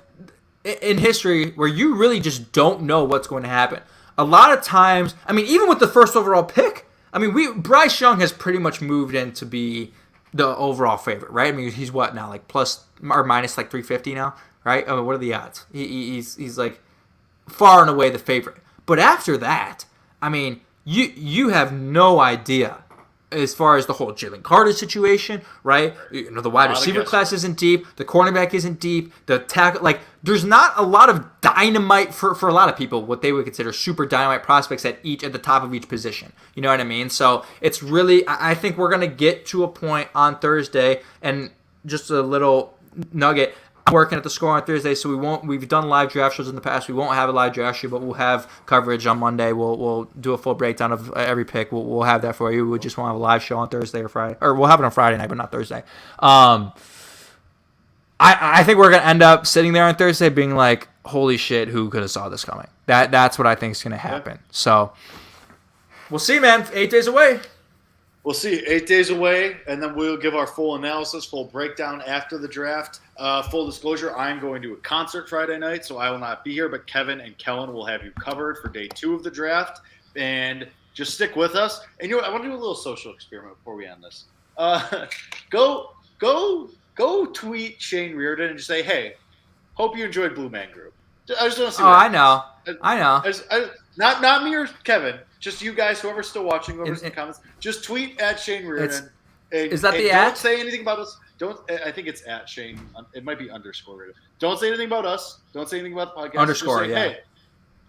in history where you really just don't know what's going to happen. A lot of times, I mean, even with the first overall pick, I mean, Bryce Young has pretty much moved in to be the overall favorite, right? I mean, he's what now, like plus or minus like 350 now, right? I mean, what are the odds? He's like far and away the favorite. But after that, I mean, you have no idea as far as the whole Jalen Carter situation, right? You know, the wide receiver class isn't deep, the cornerback isn't deep, the tackle, like, there's not a lot of dynamite for a lot of people, what they would consider super dynamite prospects at the top of each position. You know what I mean? So it's really, I think we're gonna get to a point on Thursday, and just a little nugget. I'm working at the Score on Thursday, so we've done live draft shows in the past. We won't have a live draft show, but we'll have coverage on Monday. We'll do a full breakdown of every pick. We'll have that for you. We just won't have a live show on Thursday or Friday, or we'll have it on Friday night, but not Thursday. I think we're gonna end up sitting there on Thursday being like, holy shit, who could have saw this coming? That's what I think is gonna happen. So we'll see, man. 8 days away. We'll see. 8 days away, and then we'll give our full analysis, full breakdown after the draft. Full disclosure, I'm going to a concert Friday night, so I will not be here, but Kevin and Kellen will have you covered for day 2 of the draft. And just stick with us. And you know what? I want to do a little social experiment before we end this. Go tweet Shane Reardon and just say, hey, hope you enjoyed Blue Man Group. I just want to see Oh, I know. Not me or Kevin. Just you guys, whoever's still watching, whoever's in the comments. Just tweet at Shane Reardon. Is that the don't at? Don't say anything about us. I think it's at Shane. It might be underscore Reardon. Don't say anything about us. Don't say anything about the podcast. Underscore, just say, yeah. Hey,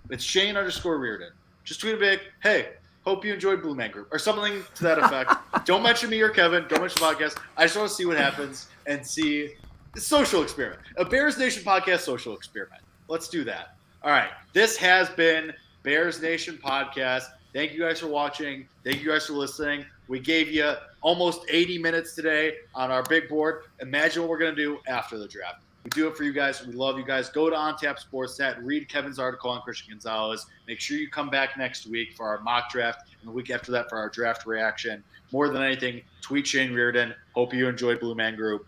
it's Shane _ Reardon. Just tweet a big, hey, hope you enjoyed Blue Man Group, or something to that effect. Don't mention me or Kevin. Don't mention the podcast. I just want to see what happens and see the social experiment. A Bears Nation podcast social experiment. Let's do that. All right. This has been Bears Nation podcast. Thank you guys for watching. Thank you guys for listening. We gave you almost 80 minutes today on our big board. Imagine what we're going to do after the draft. We do it for you guys. We love you guys. Go to OnTap Sportsnet. Read Kevin's article on Christian Gonzalez. Make sure you come back next week for our mock draft, and the week after that for our draft reaction. More than anything, tweet Shane Reardon. Hope you enjoyed Blue Man Group.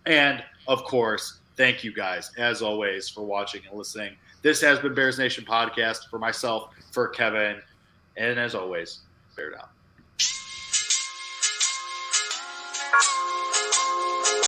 And, of course, thank you guys, as always, for watching and listening. This has been Bears Nation Podcast. For myself, for Kevin, and as always, bear down.